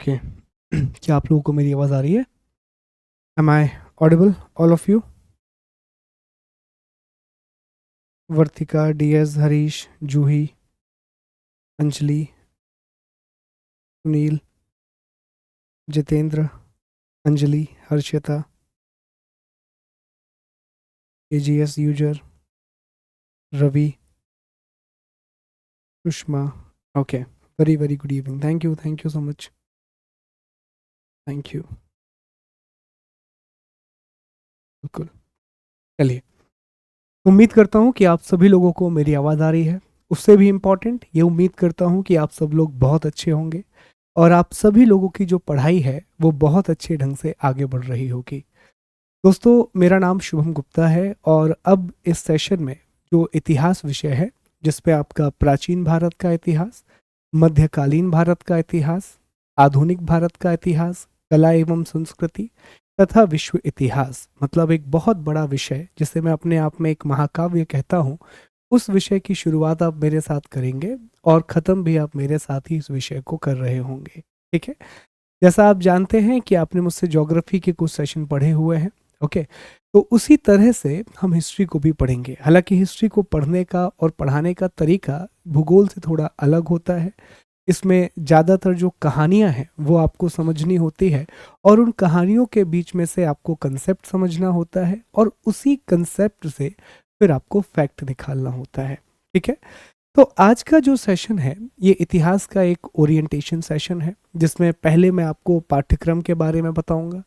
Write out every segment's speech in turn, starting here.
Okay. क्या आप लोगों को मेरी आवाज़ आ रही है? Am I audible all of you? Vartika, DS, Harish, Juhi, Anjali, Sunil, Jitendra, Anjali, Harshita, AGS user, Ravi, Sushma. Okay, very very good evening. Thank you so much. Thank you. बिल्कुल। चलिए, उम्मीद करता हूँ कि आप सभी लोगों को मेरी आवाज़ आ रही है। उससे भी इम्पॉर्टेंट ये उम्मीद करता हूँ कि आप सब लोग बहुत अच्छे होंगे और आप सभी लोगों की जो पढ़ाई है वो बहुत अच्छे ढंग से आगे बढ़ रही होगी। दोस्तों, मेरा नाम शुभम गुप्ता है और अब इस सेशन में जो इतिहास विषय है, जिस पे आपका प्राचीन भारत का इतिहास, मध्यकालीन भारत का इतिहास, आधुनिक भारत का इतिहास, कला एवं संस्कृति तथा विश्व इतिहास, मतलब एक बहुत बड़ा विषय जिसे मैं अपने आप में एक महाकाव्य कहता हूँ, उस विषय की शुरुआत आप मेरे साथ करेंगे और ख़त्म भी आप मेरे साथ ही इस विषय को कर रहे होंगे। ठीक है? जैसा आप जानते हैं कि आपने मुझसे ज्योग्राफी के कुछ सेशन पढ़े हुए हैं। ओके, तो उसी तरह से हम हिस्ट्री को भी पढ़ेंगे। हालांकि हिस्ट्री को पढ़ने का और पढ़ाने का तरीका भूगोल से थोड़ा अलग होता है। इसमें ज़्यादातर जो कहानियां हैं वो आपको समझनी होती है और उन कहानियों के बीच में से आपको कंसेप्ट समझना होता है और उसी कंसेप्ट से फिर आपको फैक्ट निकालना होता है। ठीक है? तो आज का जो सेशन है ये इतिहास का एक ओरिएंटेशन सेशन है, जिसमें पहले मैं आपको पाठ्यक्रम के बारे में बताऊंगा।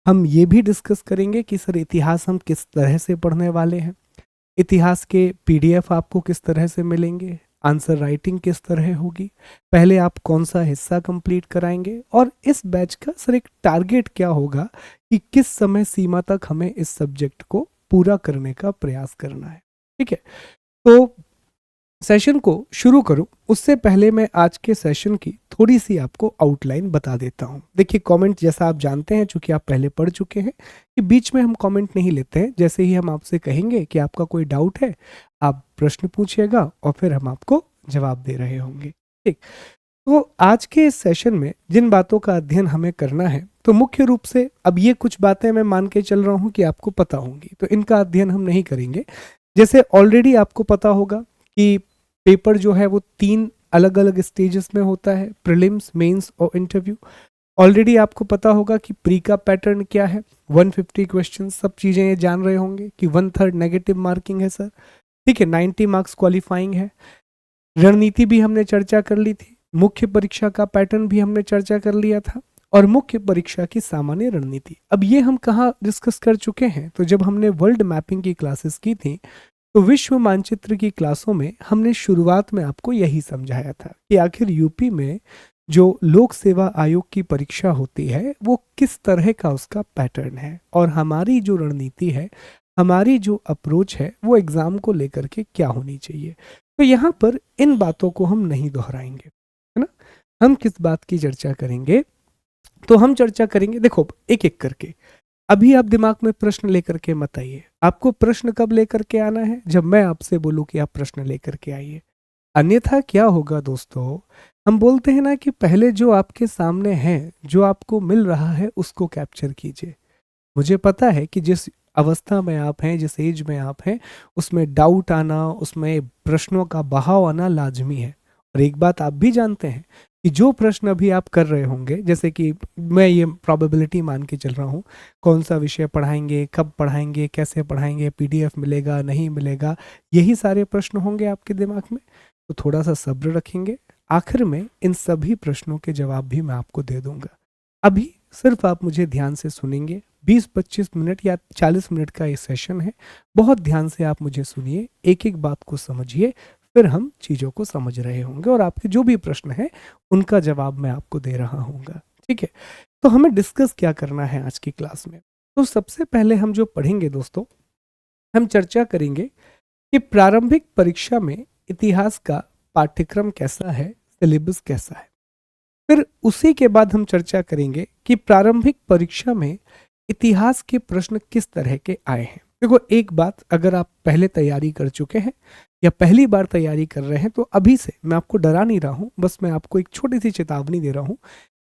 हम ये भी डिस्कस करेंगे कि सर इतिहास हम किस तरह से पढ़ने वाले हैं, इतिहास के पीडीएफ आपको किस तरह से मिलेंगे, आंसर राइटिंग किस तरह होगी, पहले आप कौन सा हिस्सा कंप्लीट कराएंगे और इस बैच का सर एक टारगेट क्या होगा कि किस समय सीमा तक हमें इस सब्जेक्ट को पूरा करने का प्रयास करना है। ठीक है? तो सेशन को शुरू करूं उससे पहले मैं आज के सेशन की थोड़ी सी आपको आउटलाइन बता देता हूं। देखिए, कमेंट जैसा आप जानते हैं, चूंकि आप पहले पढ़ चुके हैं, कि बीच में हम कमेंट नहीं लेते हैं। जैसे ही हम आपसे कहेंगे कि आपका कोई डाउट है, आप प्रश्न पूछिएगा और फिर हम आपको जवाब दे रहे होंगे। ठीक। तो आज के इस सेशन में जिन बातों का अध्ययन हमें करना है, तो मुख्य रूप से अब ये कुछ बातें मैं मान के चल रहा हूं कि आपको पता होंगी, तो इनका अध्ययन हम नहीं करेंगे। जैसे ऑलरेडी आपको पता होगा कि पेपर जो है वो 3 अलग अलग स्टेजेस में होता है, प्रीलिम्स, मेंस और इंटरव्यू। ऑलरेडी आपको पता होगा कि प्री का पैटर्न क्या है, 150 क्वेश्चन, सब चीज़ें ये जान रहे होंगे कि 1/3 नेगेटिव मार्किंग है सर। ठीक है, 90 मार्क्स क्वालिफाइंग है। रणनीति भी हमने चर्चा कर ली थी, मुख्य परीक्षा का पैटर्न भी हमने चर्चा कर लिया था और मुख्य परीक्षा की सामान्य रणनीति। अब ये हम कहाँ डिस्कस कर चुके हैं, तो जब हमने वर्ल्ड मैपिंग की क्लासेस की थी तो विश्व मानचित्र की क्लासों में हमने शुरुआत में आपको यही समझाया था कि आखिर यूपी में जो लोक सेवा आयोग की परीक्षा होती है वो किस तरह का उसका पैटर्न है और हमारी जो रणनीति है, हमारी जो अप्रोच है वो एग्जाम को लेकर के क्या होनी चाहिए। तो यहाँ पर इन बातों को हम नहीं दोहराएंगे, है ना। हम किस बात की चर्चा करेंगे, तो हम चर्चा करेंगे, देखो एक एक करके। अभी आप दिमाग में प्रश्न लेकर के मत आइए। आपको प्रश्न कब लेकर के आना है, जब मैं आपसे बोलूं कि आप प्रश्न लेकर के आइए। अन्यथा क्या होगा दोस्तों, हम बोलते हैं ना कि पहले जो आपके सामने है, जो आपको मिल रहा है, उसको कैप्चर कीजिए। मुझे पता है कि जिस अवस्था में आप हैं, जिस एज में आप हैं, उसमें डाउट आना, उसमें प्रश्नों का बहाव आना लाजमी है। और एक बात आप भी जानते हैं कि जो प्रश्न अभी आप कर रहे होंगे, जैसे कि मैं ये प्रोबेबिलिटी मान के चल रहा हूँ, कौन सा विषय पढ़ाएंगे, कब पढ़ाएंगे, कैसे पढ़ाएंगे, पीडीएफ मिलेगा नहीं मिलेगा, यही सारे प्रश्न होंगे आपके दिमाग में। तो थोड़ा सा सब्र रखेंगे, आखिर में इन सभी प्रश्नों के जवाब भी मैं आपको दे दूंगा। अभी सिर्फ आप मुझे ध्यान से सुनेंगे। 20-25 मिनट या 40 मिनट का ये सेशन है। बहुत ध्यान से आप मुझे सुनिए, एक एक बात को समझिए, फिर हम चीज़ों को समझ रहे होंगे और आपके जो भी प्रश्न है उनका जवाब मैं आपको दे रहा हूँगा। ठीक है, तो हमें डिस्कस क्या करना है आज की क्लास में। तो सबसे पहले हम जो पढ़ेंगे दोस्तों, हम चर्चा करेंगे कि प्रारंभिक परीक्षा में इतिहास का पाठ्यक्रम कैसा है, सिलेबस कैसा है। फिर उसी के बाद हम चर्चा करेंगे कि प्रारंभिक परीक्षा में इतिहास के प्रश्न किस तरह के आए हैं। देखो एक बात, अगर आप पहले तैयारी कर चुके हैं या पहली बार तैयारी कर रहे हैं, तो अभी से मैं आपको डरा नहीं रहा हूं, बस मैं आपको एक छोटी सी चेतावनी दे रहा हूं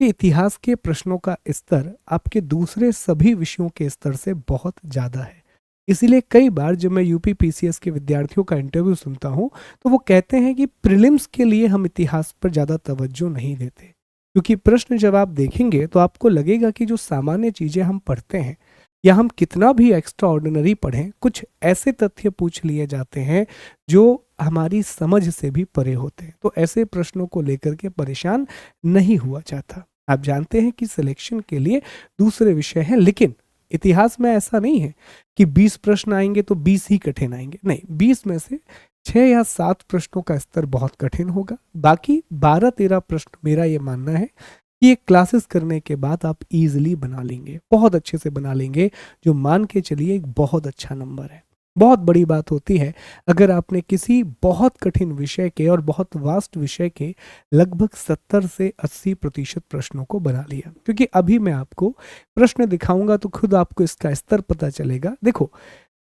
कि इतिहास के प्रश्नों का स्तर आपके दूसरे सभी विषयों के स्तर से बहुत ज़्यादा है। इसीलिए कई बार जब मैं यूपी पीसीएस के विद्यार्थियों का इंटरव्यू सुनता हूँ तो वो कहते हैं कि प्रीलिम्स के लिए हम इतिहास पर ज़्यादा तवज्जो नहीं देते, क्योंकि प्रश्न जब आप देखेंगे तो आपको लगेगा कि जो सामान्य चीज़ें हम पढ़ते हैं या हम कितना भी एक्स्ट्रा ऑर्डिनरी पढ़ें, कुछ ऐसे तथ्य पूछ लिए जाते हैं जो हमारी समझ से भी परे होते हैं। तो ऐसे प्रश्नों को लेकर के परेशान नहीं हुआ जाता। आप जानते हैं कि सिलेक्शन के लिए दूसरे विषय हैं, लेकिन इतिहास में ऐसा नहीं है कि 20 प्रश्न आएंगे तो 20 ही कठिन आएंगे। नहीं, 20 में से 6 या 7 प्रश्नों का स्तर बहुत कठिन होगा, बाकी 12-13 प्रश्न मेरा ये मानना है कि ये क्लासेस करने के बाद आप इजीली बना लेंगे, बहुत अच्छे से बना लेंगे, जो मान के चलिए एक बहुत अच्छा नंबर है। बहुत बड़ी बात होती है अगर आपने किसी बहुत कठिन विषय के और बहुत वास्ट विषय के लगभग 70 से 80% प्रश्नों को बना लिया। क्योंकि अभी मैं आपको प्रश्न दिखाऊंगा तो खुद आपको इसका स्तर पता चलेगा। देखो,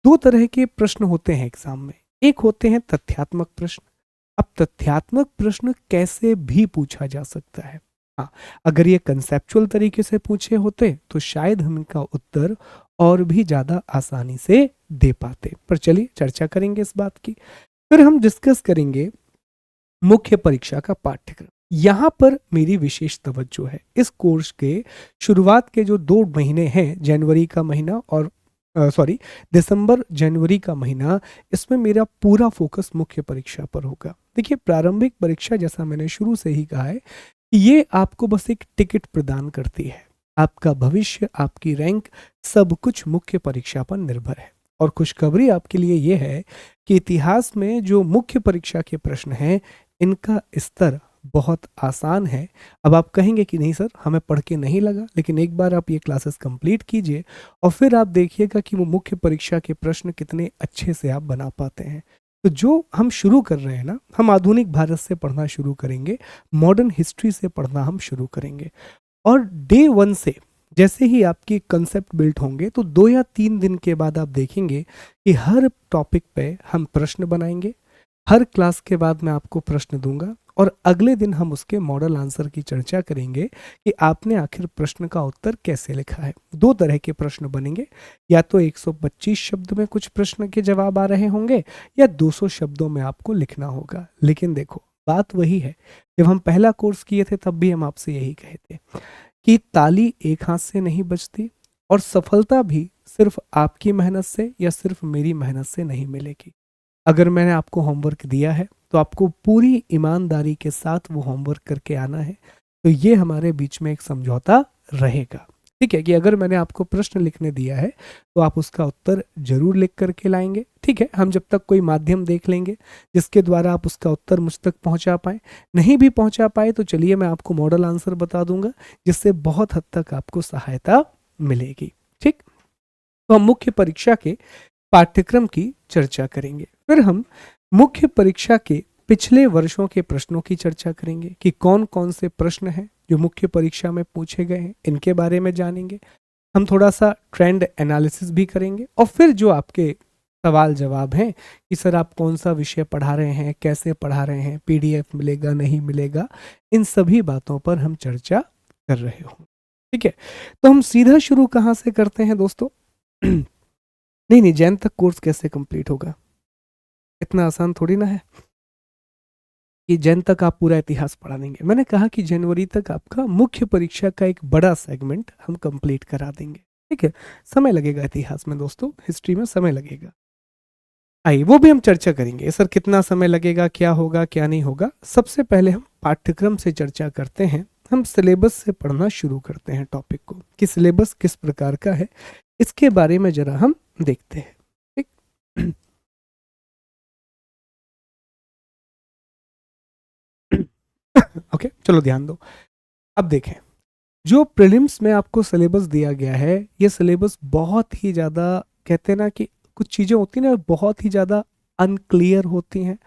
2 तरह के प्रश्न होते हैं एग्जाम में। एक होते हैं तथ्यात्मक प्रश्न। अब तथ्यात्मक प्रश्न कैसे भी पूछा जा सकता है। हाँ, अगर ये कंसेप्चुअल तरीके से पूछे होते तो शायद हम इनका उत्तर और भी ज्यादा आसानी से दे पाते। पर चलिए चर्चा करेंगे इस बात की। फिर हम डिस्कस करेंगे मुख्य परीक्षा का पाठ्यक्रम। यहाँ पर मेरी विशेष तवज्जो है। इस कोर्स के शुरुआत के जो 2 महीने हैं, जनवरी का महीना और दिसंबर जनवरी का महीना, इसमें मेरा पूरा फोकस मुख्य परीक्षा पर होगा। देखिए, प्रारंभिक परीक्षा जैसा मैंने शुरू से ही कहा है, ये आपको बस एक टिकट प्रदान करती है। आपका भविष्य, आपकी रैंक, सब कुछ मुख्य परीक्षा पर निर्भर है। और खुशखबरी आपके लिए यह है कि इतिहास में जो मुख्य परीक्षा के प्रश्न हैं, इनका स्तर बहुत आसान है। अब आप कहेंगे कि नहीं सर, हमें पढ़ के नहीं लगा, लेकिन एक बार आप ये क्लासेस कंप्लीट कीजिए और फिर आप देखिएगा कि वो मुख्य परीक्षा के प्रश्न कितने अच्छे से आप बना पाते हैं। तो जो हम शुरू कर रहे हैं ना, हम आधुनिक भारत से पढ़ना शुरू करेंगे, मॉडर्न हिस्ट्री से पढ़ना हम शुरू करेंगे। और डे 1 से जैसे ही आपकी कंसेप्ट बिल्ट होंगे तो 2 या 3 दिन के बाद आप देखेंगे कि हर टॉपिक पे हम प्रश्न बनाएंगे। हर क्लास के बाद मैं आपको प्रश्न दूंगा और अगले दिन हम उसके मॉडल आंसर की चर्चा करेंगे कि आपने आखिर प्रश्न का उत्तर कैसे लिखा है। 2 तरह के प्रश्न बनेंगे, या तो 125 शब्द में कुछ प्रश्न के जवाब आ रहे होंगे या 200 शब्दों में आपको लिखना होगा। लेकिन देखो, बात वही है, जब हम पहला कोर्स किए थे तब भी हम आपसे यही कहे थे कि ताली एक हाथ से नहीं बजती और सफलता भी सिर्फ आपकी मेहनत से या सिर्फ मेरी मेहनत से नहीं मिलेगी। अगर मैंने आपको होमवर्क दिया है तो आपको पूरी ईमानदारी के साथ वो होमवर्क करके आना है। तो ये हमारे बीच में एक समझौता रहेगा, ठीक है, कि अगर मैंने आपको प्रश्न लिखने दिया है तो आप उसका उत्तर जरूर लिख करके लाएंगे। ठीक है, हम जब तक कोई माध्यम देख लेंगे जिसके द्वारा आप उसका उत्तर मुझ तक पहुंचा पाए। नहीं भी पहुंचा पाए तो चलिए मैं आपको मॉडल आंसर बता दूंगा, जिससे बहुत हद तक आपको सहायता मिलेगी। ठीक, तो हम मुख्य परीक्षा के पाठ्यक्रम की चर्चा करेंगे। फिर हम मुख्य परीक्षा के पिछले वर्षों के प्रश्नों की चर्चा करेंगे कि कौन कौन से प्रश्न हैं जो मुख्य परीक्षा में पूछे गए हैं, इनके बारे में जानेंगे। हम थोड़ा सा ट्रेंड एनालिसिस भी करेंगे और फिर जो आपके सवाल जवाब हैं कि सर आप कौन सा विषय पढ़ा रहे हैं, कैसे पढ़ा रहे हैं, पीडीएफ मिलेगा नहीं मिलेगा, इन सभी बातों पर हम चर्चा कर रहे हों। ठीक है, तो हम सीधा शुरू कहाँ से करते हैं दोस्तों? नहीं, जैन तक कोर्स कैसे कंप्लीट होगा? इतना आसान थोड़ी ना है कि जैन तक आप पूरा इतिहास पढ़ा देंगे। मैंने कहा कि जनवरी तक आपका मुख्य परीक्षा का एक बड़ा सेगमेंट हम कंप्लीट करा देंगे। ठीक है, समय लगेगा इतिहास में दोस्तों, हिस्ट्री में समय लगेगा। आइए वो भी हम चर्चा करेंगे, सर कितना समय लगेगा, क्या होगा क्या नहीं होगा। सबसे पहले हम पाठ्यक्रम से चर्चा करते हैं। हम सिलेबस से पढ़ना शुरू करते हैं टॉपिक को, कि सिलेबस किस प्रकार का है, इसके बारे में जरा हम देखते हैं। ठीक, ओके, चलो ध्यान दो। अब देखें, जो प्रीलिम्स में आपको सिलेबस दिया गया है, ये सिलेबस बहुत ही ज़्यादा, कहते हैं ना कि कुछ चीज़ें होती हैं ना बहुत ही ज़्यादा अनक्लियर होती हैं,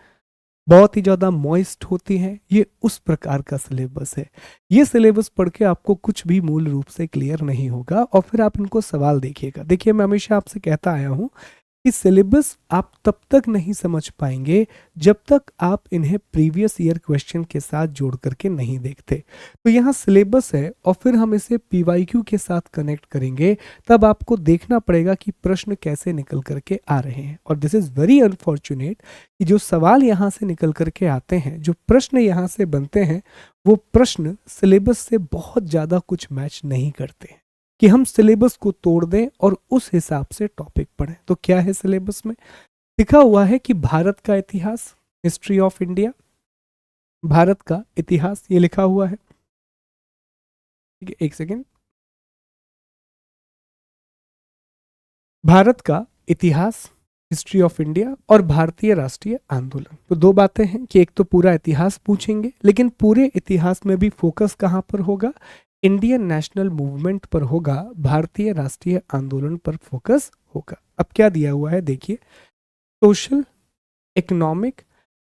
बहुत ही ज़्यादा मॉइस्ट होती हैं, ये उस प्रकार का सिलेबस है। ये सिलेबस पढ़ के आपको कुछ भी मूल रूप से क्लियर नहीं होगा और फिर आप इनको सवाल देखिएगा। देखिए, मैं हमेशा आपसे कहता आया हूँ कि सिलेबस आप तब तक नहीं समझ पाएंगे जब तक आप इन्हें प्रीवियस ईयर क्वेश्चन के साथ जोड़ करके नहीं देखते। तो यहाँ सिलेबस है और फिर हम इसे पीवाईक्यू के साथ कनेक्ट करेंगे, तब आपको देखना पड़ेगा कि प्रश्न कैसे निकल करके आ रहे हैं। और दिस इज़ वेरी अनफॉर्चुनेट कि जो सवाल यहाँ से निकल करके आते हैं, जो प्रश्न यहाँ से बनते हैं, वो प्रश्न सिलेबस से बहुत ज़्यादा कुछ मैच नहीं करते हैं। कि हम सिलेबस को तोड़ दें और उस हिसाब से टॉपिक पढ़ें। तो क्या है सिलेबस में? लिखा हुआ है कि भारत का इतिहास, हिस्ट्री ऑफ इंडिया, भारत का इतिहास, ये लिखा हुआ है। ठीक है, एक सेकेंड। भारत का इतिहास, हिस्ट्री ऑफ इंडिया और भारतीय राष्ट्रीय आंदोलन। तो दो बातें हैं कि एक तो पूरा इतिहास पूछेंगे, लेकिन पूरे इतिहास में भी फोकस कहाँ पर होगा? इंडियन नेशनल मूवमेंट पर होगा, भारतीय राष्ट्रीय आंदोलन पर फोकस होगा। अब क्या दिया हुआ है देखिए, social, economic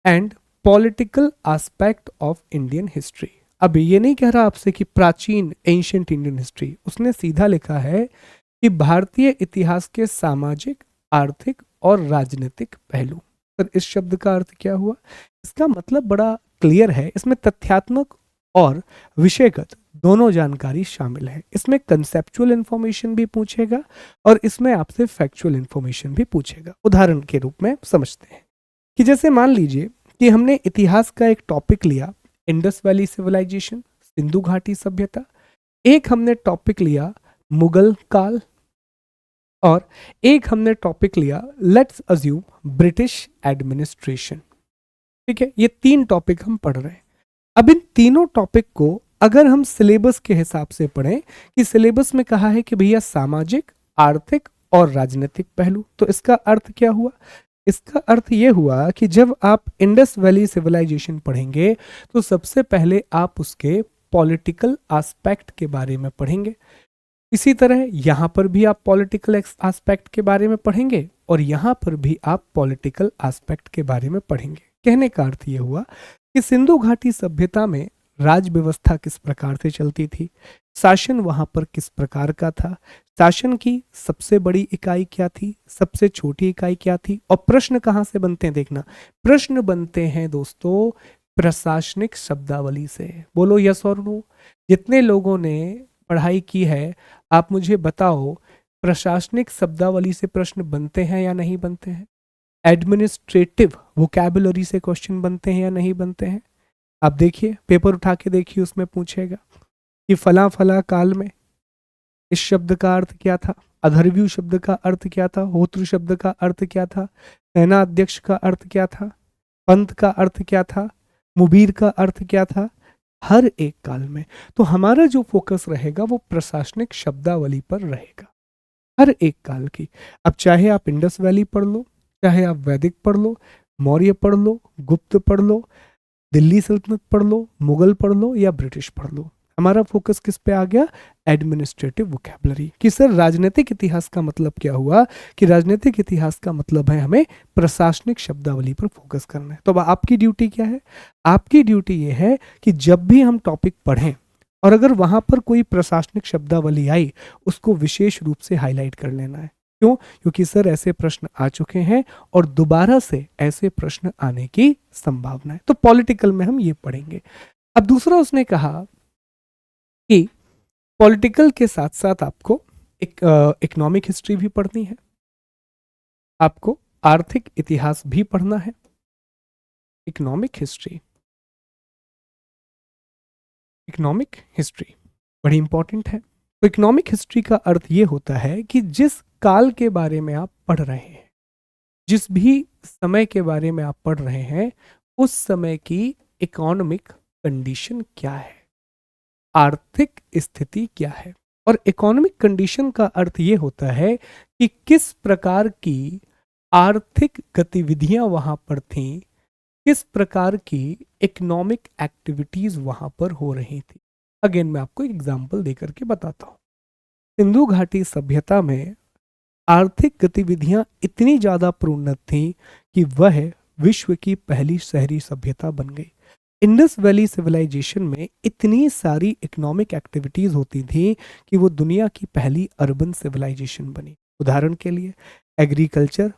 and political aspect of Indian history. अब ये नहीं कह रहा आपसे कि प्राचीन एंशियंट इंडियन हिस्ट्री, उसने सीधा लिखा है कि भारतीय इतिहास के सामाजिक, आर्थिक और राजनीतिक पहलू। सर इस शब्द का अर्थ क्या हुआ? इसका मतलब बड़ा क्लियर है, इसमें तथ्यात्मक और विषयगत दोनों जानकारी शामिल है। इसमें कंसेप्चुअल इंफॉर्मेशन भी पूछेगा और इसमें आपसे फैक्चुअल इंफॉर्मेशन भी पूछेगा। उदाहरण के रूप में समझते हैं कि जैसे मान लीजिए कि हमने इतिहास का एक टॉपिक लिया, इंडस वैली सिविलाइजेशन, सिंधु घाटी सभ्यता। एक हमने टॉपिक लिया मुगल काल, और एक हमने टॉपिक लिया लेट्स अज्यूम ब्रिटिश एडमिनिस्ट्रेशन। ठीक है, ये तीन टॉपिक हम पढ़ रहे हैं। अब इन तीनों टॉपिक को अगर हम सिलेबस के हिसाब से पढ़ें कि सिलेबस में कहा है कि भैया सामाजिक, आर्थिक और राजनीतिक पहलू, तो इसका अर्थ क्या हुआ? इसका अर्थ ये हुआ कि जब आप इंडस वैली सिविलाइजेशन पढ़ेंगे तो सबसे पहले आप उसके पॉलिटिकल एस्पेक्ट के बारे में पढ़ेंगे। इसी तरह यहाँ पर भी आप पॉलिटिकल एस्पेक्ट के बारे में पढ़ेंगे और यहाँ पर भी आप पॉलिटिकल एस्पेक्ट के बारे में पढ़ेंगे। कहने का अर्थ ये हुआ कि सिंधु घाटी सभ्यता में राज व्यवस्था किस प्रकार से चलती थी, शासन वहां पर किस प्रकार का था, शासन की सबसे बड़ी इकाई क्या थी, सबसे छोटी इकाई क्या थी, और प्रश्न कहाँ से बनते हैं देखना, प्रश्न बनते हैं दोस्तों प्रशासनिक शब्दावली से। बोलो यस और नो। जितने लोगों ने पढ़ाई की है आप मुझे बताओ, प्रशासनिक शब्दावली से प्रश्न बनते हैं या नहीं बनते हैं? एडमिनिस्ट्रेटिव वोकैबुलरी से क्वेश्चन बनते हैं या नहीं बनते हैं? आप देखिए, पेपर उठा के देखिए, उसमें पूछेगा कि फला फला काल में इस शब्द का अर्थ क्या था, अधर्व्यू शब्द का अर्थ क्या था, होत्र शब्द का अर्थ क्या था, सेना अध्यक्ष का अर्थ क्या था, पंत का अर्थ क्या था, मुबीर का अर्थ क्या था, हर एक काल में। तो हमारा जो फोकस रहेगा वो प्रशासनिक शब्दावली पर रहेगा, हर एक काल की। अब चाहे आप इंडस वैली पढ़ लो, चाहे आप वैदिक पढ़ लो, मौर्य पढ़ लो, गुप्त पढ़ लो, दिल्ली सल्तनत पढ़ लो, मुगल पढ़ लो या ब्रिटिश पढ़ लो, हमारा फोकस किस पे आ गया? Administrative vocabulary. कि सर राजनीतिक इतिहास का मतलब क्या हुआ? कि राजनीतिक इतिहास का मतलब है हमें प्रशासनिक शब्दावली पर फोकस करना है। तो अब आपकी ड्यूटी क्या है? आपकी ड्यूटी ये है कि जब भी हम टॉपिक पढ़ें और अगर वहां पर कोई प्रशासनिक शब्दावली आई, उसको विशेष रूप से हाईलाइट कर लेना है। क्यों? क्योंकि सर ऐसे प्रश्न आ चुके हैं और दोबारा से ऐसे प्रश्न आने की संभावना है। तो पॉलिटिकल में हम ये पढ़ेंगे। अब दूसरा उसने कहा कि पॉलिटिकल के साथ साथ आपको इकोनॉमिक हिस्ट्री भी पढ़नी है, आपको आर्थिक इतिहास भी पढ़ना है। इकोनॉमिक हिस्ट्री, इकोनॉमिक हिस्ट्री बड़ी इंपॉर्टेंट है। तो इकोनॉमिक हिस्ट्री का अर्थ ये होता है कि जिस काल के बारे में आप पढ़ रहे हैं, जिस भी समय के बारे में आप पढ़ रहे हैं, उस समय की इकोनॉमिक कंडीशन क्या है, आर्थिक स्थिति क्या है। और इकोनॉमिक कंडीशन का अर्थ ये होता है कि किस प्रकार की आर्थिक गतिविधियां वहां पर थीं, किस प्रकार की इकोनॉमिक एक्टिविटीज वहां पर हो रही थी। अगेन मैं आपको एग्जांपल देकर के बताता हूँ। सिंधु घाटी सभ्यता में आर्थिक गतिविधियां इतनी ज्यादा प्रोन्नत थीं कि वह विश्व की पहली शहरी सभ्यता बन गई। इंडस वैली सिविलाइजेशन में इतनी सारी इकोनॉमिक एक्टिविटीज होती थी कि वो दुनिया की पहली अर्बन सिविलाइजेशन बनी। उदाहरण के लिए एग्रीकल्चर,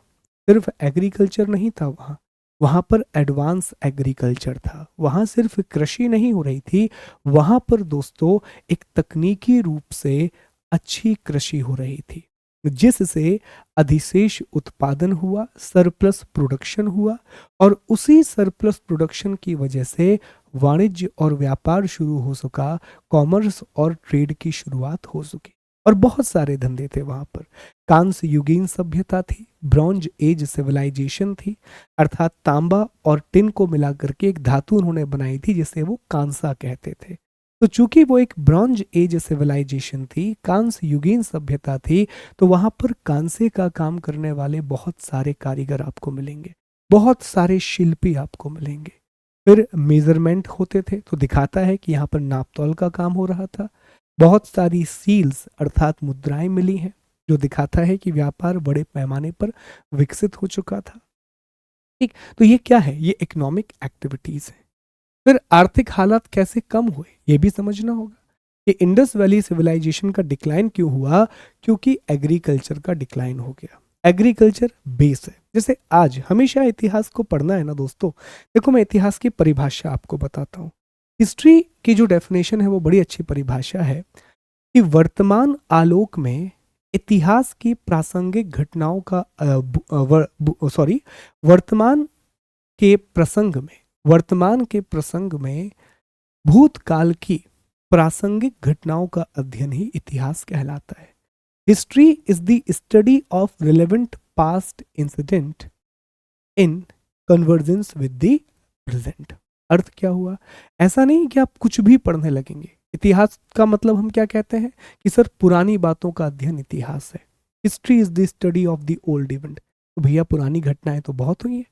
सिर्फ एग्रीकल्चर नहीं था वहाँ, वहाँ पर एडवांस एग्रीकल्चर था। वहाँ सिर्फ कृषि नहीं हो रही थी, वहाँ पर दोस्तों एक तकनीकी रूप से अच्छी कृषि हो रही थी, जिससे अधिशेष उत्पादन हुआ, सरप्लस प्रोडक्शन हुआ, और उसी सरप्लस प्रोडक्शन की वजह से वाणिज्य और व्यापार शुरू हो सका, कॉमर्स और ट्रेड की शुरुआत हो सकी, और बहुत सारे धंधे थे वहाँ पर। कांस्य युगीन सभ्यता थी, ब्रॉन्ज एज सिविलाइजेशन थी, अर्थात तांबा और टिन को मिला करके एक धातु उन्होंने बनाई थी जिसे वो कांसा कहते थे। तो चूंकि वो एक ब्रॉन्ज एज सिविलाइजेशन थी, कांस्य युगीन सभ्यता थी, तो वहां पर कांसे का काम करने वाले बहुत सारे कारीगर आपको मिलेंगे, बहुत सारे शिल्पी आपको मिलेंगे। फिर मेजरमेंट होते थे, तो दिखाता है कि यहाँ पर नापतोल का काम हो रहा था। बहुत सारी सील्स अर्थात मुद्राएं मिली हैं, जो दिखाता है कि व्यापार बड़े पैमाने पर विकसित हो चुका था। ठीक, तो ये क्या है? ये इकोनॉमिक एक्टिविटीज है। फिर आर्थिक हालात कैसे कम हुए ये भी समझना होगा कि इंडस वैली सिविलाइजेशन का डिक्लाइन क्यों हुआ, क्योंकि एग्रीकल्चर का डिक्लाइन हो गया। एग्रीकल्चर बेस है। जैसे आज हमेशा इतिहास को पढ़ना है ना दोस्तों, देखो मैं इतिहास की परिभाषा आपको बताता हूँ। हिस्ट्री की जो डेफिनेशन है वो बड़ी अच्छी परिभाषा है कि वर्तमान आलोक में इतिहास की प्रासंगिक घटनाओं का वर्तमान के प्रसंग में वर्तमान के प्रसंग में भूतकाल की प्रासंगिक घटनाओं का अध्ययन ही इतिहास कहलाता है। History is the study of relevant past incident in convergence with the present. अर्थ क्या हुआ? ऐसा नहीं कि आप कुछ भी पढ़ने लगेंगे। इतिहास का मतलब हम क्या कहते हैं कि सर पुरानी बातों का अध्ययन इतिहास है। History is the study of the old event. तो भैया पुरानी घटनाएं तो बहुत हुई है।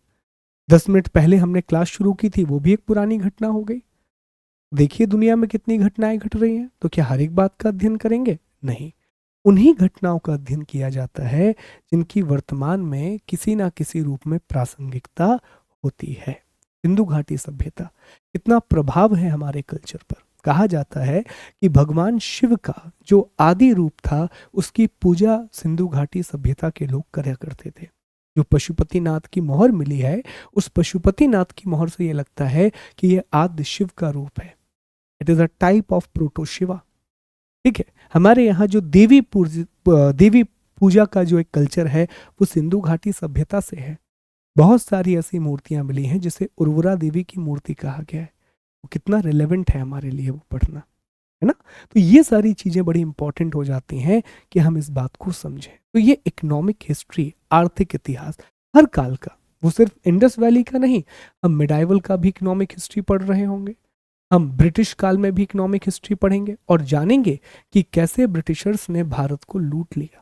10 मिनट पहले हमने क्लास शुरू की थी, वो भी एक पुरानी घटना हो गई। देखिए दुनिया में कितनी घटनाएं घट रही हैं, तो क्या हर एक बात का अध्ययन करेंगे? नहीं, उन्हीं घटनाओं का अध्ययन किया जाता है जिनकी वर्तमान में किसी ना किसी रूप में प्रासंगिकता होती है। सिंधु घाटी सभ्यता कितना प्रभाव है हमारे कल्चर पर। कहा जाता है कि भगवान शिव का जो आदि रूप था उसकी पूजा सिंधु घाटी सभ्यता के लोग करा करते थे। जो पशुपतिनाथ की मोहर मिली है, उस पशुपतिनाथ की मोहर से यह लगता है कि यह आदि शिव का रूप है। It is a type of proto Shiva. ठीक है, हमारे यहाँ जो देवी पूजा का जो एक कल्चर है वो सिंधु घाटी सभ्यता से है। बहुत सारी ऐसी मूर्तियां मिली हैं जिसे उर्वरा देवी की मूर्ति कहा गया है। वो कितना रिलेवेंट है हमारे लिए वो पढ़ना, है ना। तो ये सारी चीजें बड़ी इंपॉर्टेंट हो जाती हैं कि हम इस बात को समझें। तो ये इकोनॉमिक हिस्ट्री, आर्थिक इतिहास हर काल का, वो सिर्फ इंडस वैली का नहीं, हम मिडाइवल का भी इकोनॉमिक हिस्ट्री पढ़ रहे होंगे, हम ब्रिटिश काल में भी इकोनॉमिक हिस्ट्री पढ़ेंगे और जानेंगे कि कैसे ब्रिटिशर्स ने भारत को लूट लिया।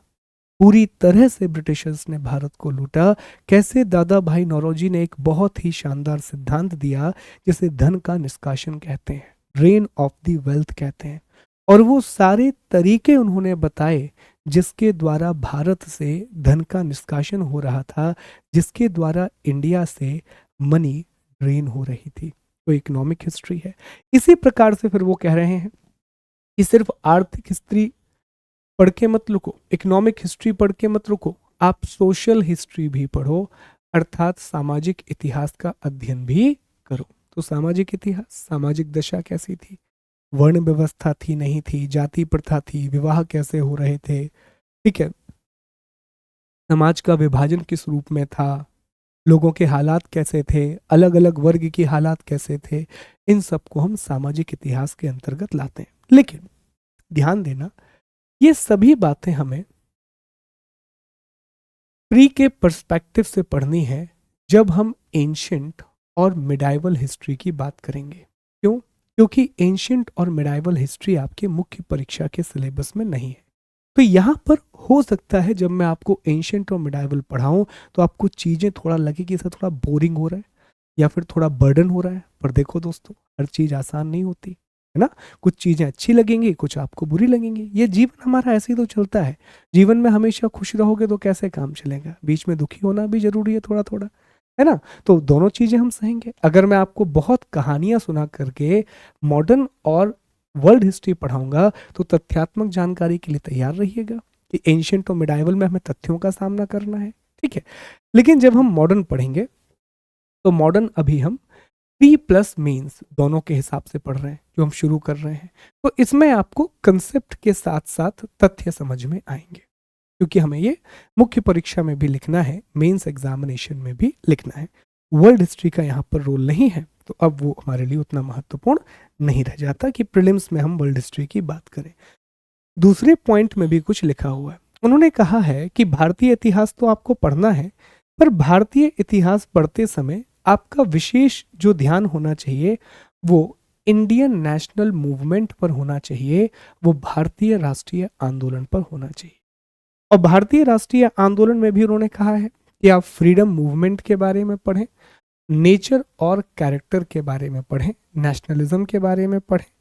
पूरी तरह से ब्रिटिशर्स ने भारत को लूटा। कैसे दादा भाई नौरोजी ने एक बहुत ही शानदार सिद्धांत दिया जिसे धन का निष्कासन कहते हैं, ड्रेन ऑफ द वेल्थ कहते हैं, और वो सारे तरीके उन्होंने बताए जिसके द्वारा भारत से धन का निष्कासन हो रहा था, जिसके द्वारा इंडिया से मनी ड्रेन हो रही थी। तो इकोनॉमिक हिस्ट्री है। इसी प्रकार से फिर वो कह रहे हैं कि सिर्फ आर्थिक हिस्ट्री पढ़ के मत रुको, इकोनॉमिक हिस्ट्री पढ़ के मत रुको, आप सोशल हिस्ट्री भी पढ़ो, अर्थात सामाजिक इतिहास का अध्ययन भी करो। तो सामाजिक इतिहास, सामाजिक दशा कैसी थी, वर्ण व्यवस्था थी नहीं थी, जाति प्रथा थी, विवाह कैसे हो रहे थे, ठीक है, समाज का विभाजन किस रूप में था, लोगों के हालात कैसे थे, अलग अलग वर्ग के हालात कैसे थे, इन सबको हम सामाजिक इतिहास के अंतर्गत लाते हैं। लेकिन ध्यान देना, ये सभी बातें हमें प्री के पर्सपेक्टिव से पढ़नी है जब हम एंशिएंट और मिडाइवल हिस्ट्री की बात करेंगे। क्यों? क्योंकि एंशिएंट और मिडाइवल हिस्ट्री आपके मुख्य परीक्षा के सिलेबस में नहीं है। तो यहाँ पर हो सकता है जब मैं आपको एंशिएंट और मिडाइवल पढ़ाऊं तो आपको चीज़ें थोड़ा लगे कि इसे थोड़ा बोरिंग हो रहा है या फिर थोड़ा बर्डन हो रहा है। पर देखो दोस्तों, हर चीज़ आसान नहीं होती है ना। कुछ चीज़ें अच्छी लगेंगी, कुछ आपको बुरी लगेंगी। ये जीवन हमारा ऐसे ही तो चलता है। जीवन में हमेशा खुश रहोगे तो कैसे काम चलेगा? बीच में दुखी होना भी जरूरी है थोड़ा थोड़ा, है ना। तो दोनों चीज़ें हम सहेंगे। अगर मैं आपको बहुत कहानियां सुना करके मॉडर्न और वर्ल्ड हिस्ट्री पढ़ाऊंगा तो तथ्यात्मक जानकारी के लिए तैयार रहिएगा कि एंशिएंट और मिडाइवल में हमें तथ्यों का सामना करना है। ठीक है, लेकिन जब हम मॉडर्न पढ़ेंगे तो मॉडर्न अभी हम प्री प्लस मीन्स दोनों के हिसाब से पढ़ रहे हैं, जो हम शुरू कर रहे हैं। तो इसमें आपको कंसेप्ट के साथ साथ तथ्य समझ में आएंगे, क्योंकि हमें ये मुख्य परीक्षा में भी लिखना है, मेंस एग्जामिनेशन में भी लिखना है। वर्ल्ड हिस्ट्री का यहाँ पर रोल नहीं है, तो अब वो हमारे लिए उतना महत्वपूर्ण नहीं रह जाता कि प्रीलिम्स में हम वर्ल्ड हिस्ट्री की बात करें। दूसरे पॉइंट में भी कुछ लिखा हुआ है। उन्होंने कहा है कि भारतीय इतिहास तो आपको पढ़ना है, पर भारतीय इतिहास पढ़ते समय आपका विशेष जो ध्यान होना चाहिए वो इंडियन नेशनल मूवमेंट पर होना चाहिए, वो भारतीय राष्ट्रीय आंदोलन पर होना चाहिए। और भारतीय राष्ट्रीय आंदोलन में भी उन्होंने कहा है कि आप फ्रीडम मूवमेंट के बारे में पढ़ें, नेचर और कैरेक्टर के बारे में पढ़ें, नेशनलिज्म के बारे में पढ़ें,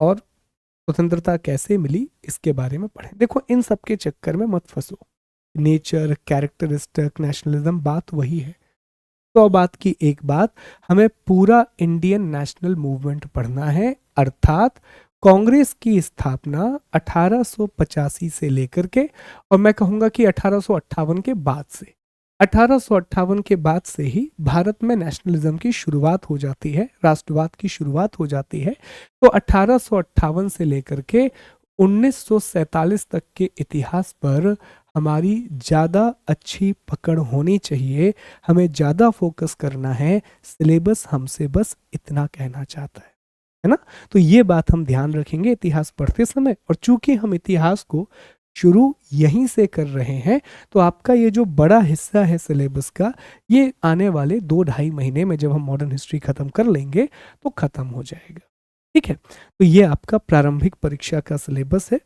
और स्वतंत्रता कैसे मिली इसके बारे में पढ़ें। देखो, इन सब के चक्कर में मत फंसो। नेचर, कैरेक्टरिस्टिक, नेशनलिज्म बात वही है। तो बात की एक बात, हमें पूरा इंडियन नेशनल मूवमेंट पढ़ना है, अर्थात कांग्रेस की स्थापना 1885 से लेकर के, और मैं कहूंगा कि 1858 के बाद से, 1858 के बाद से ही भारत में नेशनलिज्म की शुरुआत हो जाती है, राष्ट्रवाद की शुरुआत हो जाती है। तो 1858 से लेकर के 1947 तक के इतिहास पर हमारी ज़्यादा अच्छी पकड़ होनी चाहिए, हमें ज़्यादा फोकस करना है। सिलेबस हमसे बस इतना कहना चाहता है ना? तो ये बात हम ध्यान रखेंगे इतिहास पढ़ते समय। और चूंकि हम इतिहास को शुरू यहीं से कर रहे हैं, तो आपका ये जो बड़ा हिस्सा है सिलेबस का, ये आने वाले 2-2.5 महीने में जब हम मॉडर्न हिस्ट्री खत्म कर लेंगे तो खत्म हो जाएगा। ठीक है, तो ये आपका प्रारंभिक परीक्षा का सिलेबस है,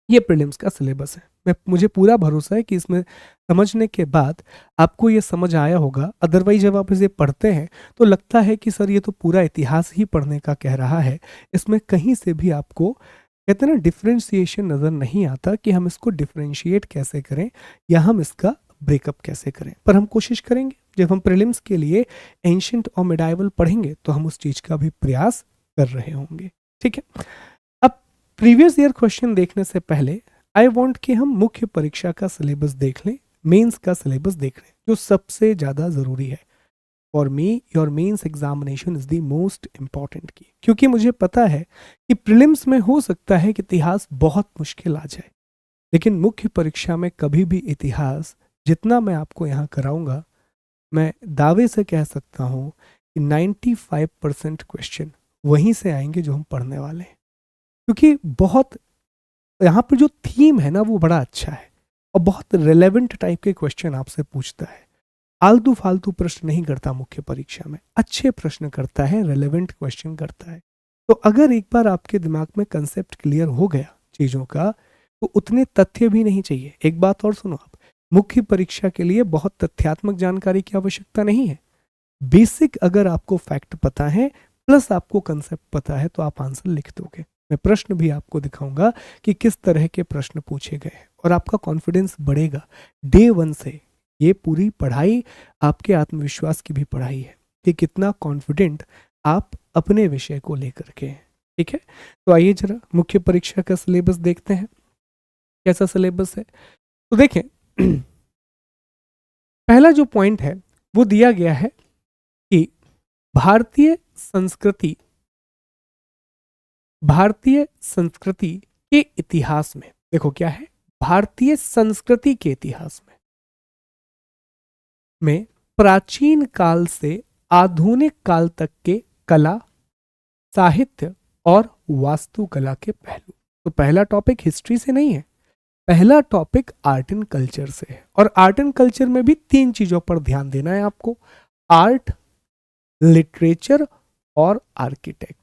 ये प्रीलिम्स का सिलेबस है। मुझे पूरा भरोसा है कि इसमें समझने के बाद आपको ये समझ आया होगा। अदरवाइज जब आप इसे पढ़ते हैं तो लगता है कि सर ये तो पूरा इतिहास ही पढ़ने का कह रहा है, इसमें कहीं से भी आपको कहते हैं ना डिफ्रेंशिएशन नज़र नहीं आता कि हम इसको डिफ्रेंशिएट कैसे करें या हम इसका ब्रेकअप कैसे करें। पर हम कोशिश करेंगे, जब हम प्रीलिम्स के लिए एंशिएंट और मिडाइवल पढ़ेंगे तो हम उस चीज़ का भी प्रयास कर रहे होंगे। ठीक है, अब प्रीवियस ईयर क्वेश्चन देखने से पहले आई वांट कि हम मुख्य परीक्षा का सिलेबस देख लें, मेंस का सिलेबस देख लें, जो सबसे ज़्यादा ज़रूरी है। For me your mains examination is the most important की, क्योंकि मुझे पता है कि प्रीलिम्स में हो सकता है कि इतिहास बहुत मुश्किल आ जाए, लेकिन मुख्य परीक्षा में कभी भी इतिहास जितना मैं आपको यहाँ कराऊंगा, मैं दावे से कह सकता हूँ कि 95% क्वेश्चन वहीं से आएंगे जो हम पढ़ने वाले हैं। क्योंकि बहुत यहाँ पर जो थीम है ना वो बड़ा अच्छा है और बहुत रिलेवेंट टाइप के क्वेश्चन आपसे पूछता है। आलतू फालतू प्रश्न नहीं करता मुख्य परीक्षा में, अच्छे प्रश्न करता है, रिलेवेंट क्वेश्चन करता है। तो अगर एक बार आपके दिमाग में कंसेप्ट क्लियर हो गया चीज़ों का, तो उतने तथ्य भी नहीं चाहिए। एक बात और सुनो आप, मुख्य परीक्षा के लिए बहुत तथ्यात्मक जानकारी की आवश्यकता नहीं है। बेसिक अगर आपको फैक्ट पता है प्लस आपको कंसेप्ट पता है तो आप आंसर लिख दोगे। मैं प्रश्न भी आपको दिखाऊंगा कि किस तरह के प्रश्न पूछे गए और आपका कॉन्फिडेंस बढ़ेगा डे 1 से। ये पूरी पढ़ाई आपके आत्मविश्वास की भी पढ़ाई है कि कितना कॉन्फिडेंट आप अपने विषय को लेकर के हैं। ठीक है, तो आइए जरा मुख्य परीक्षा का सिलेबस देखते हैं कैसा सिलेबस है। तो देखें पहला जो पॉइंट है वो दिया गया है कि भारतीय संस्कृति के इतिहास में, देखो क्या है, भारतीय संस्कृति के इतिहास में प्राचीन काल से आधुनिक काल तक के कला, साहित्य और वास्तुकला के पहलू। तो पहला टॉपिक हिस्ट्री से नहीं है, पहला टॉपिक आर्ट एंड कल्चर से है। और आर्ट एंड कल्चर में भी 3 चीजों पर ध्यान देना है आपको, आर्ट, लिटरेचर और आर्किटेक्ट।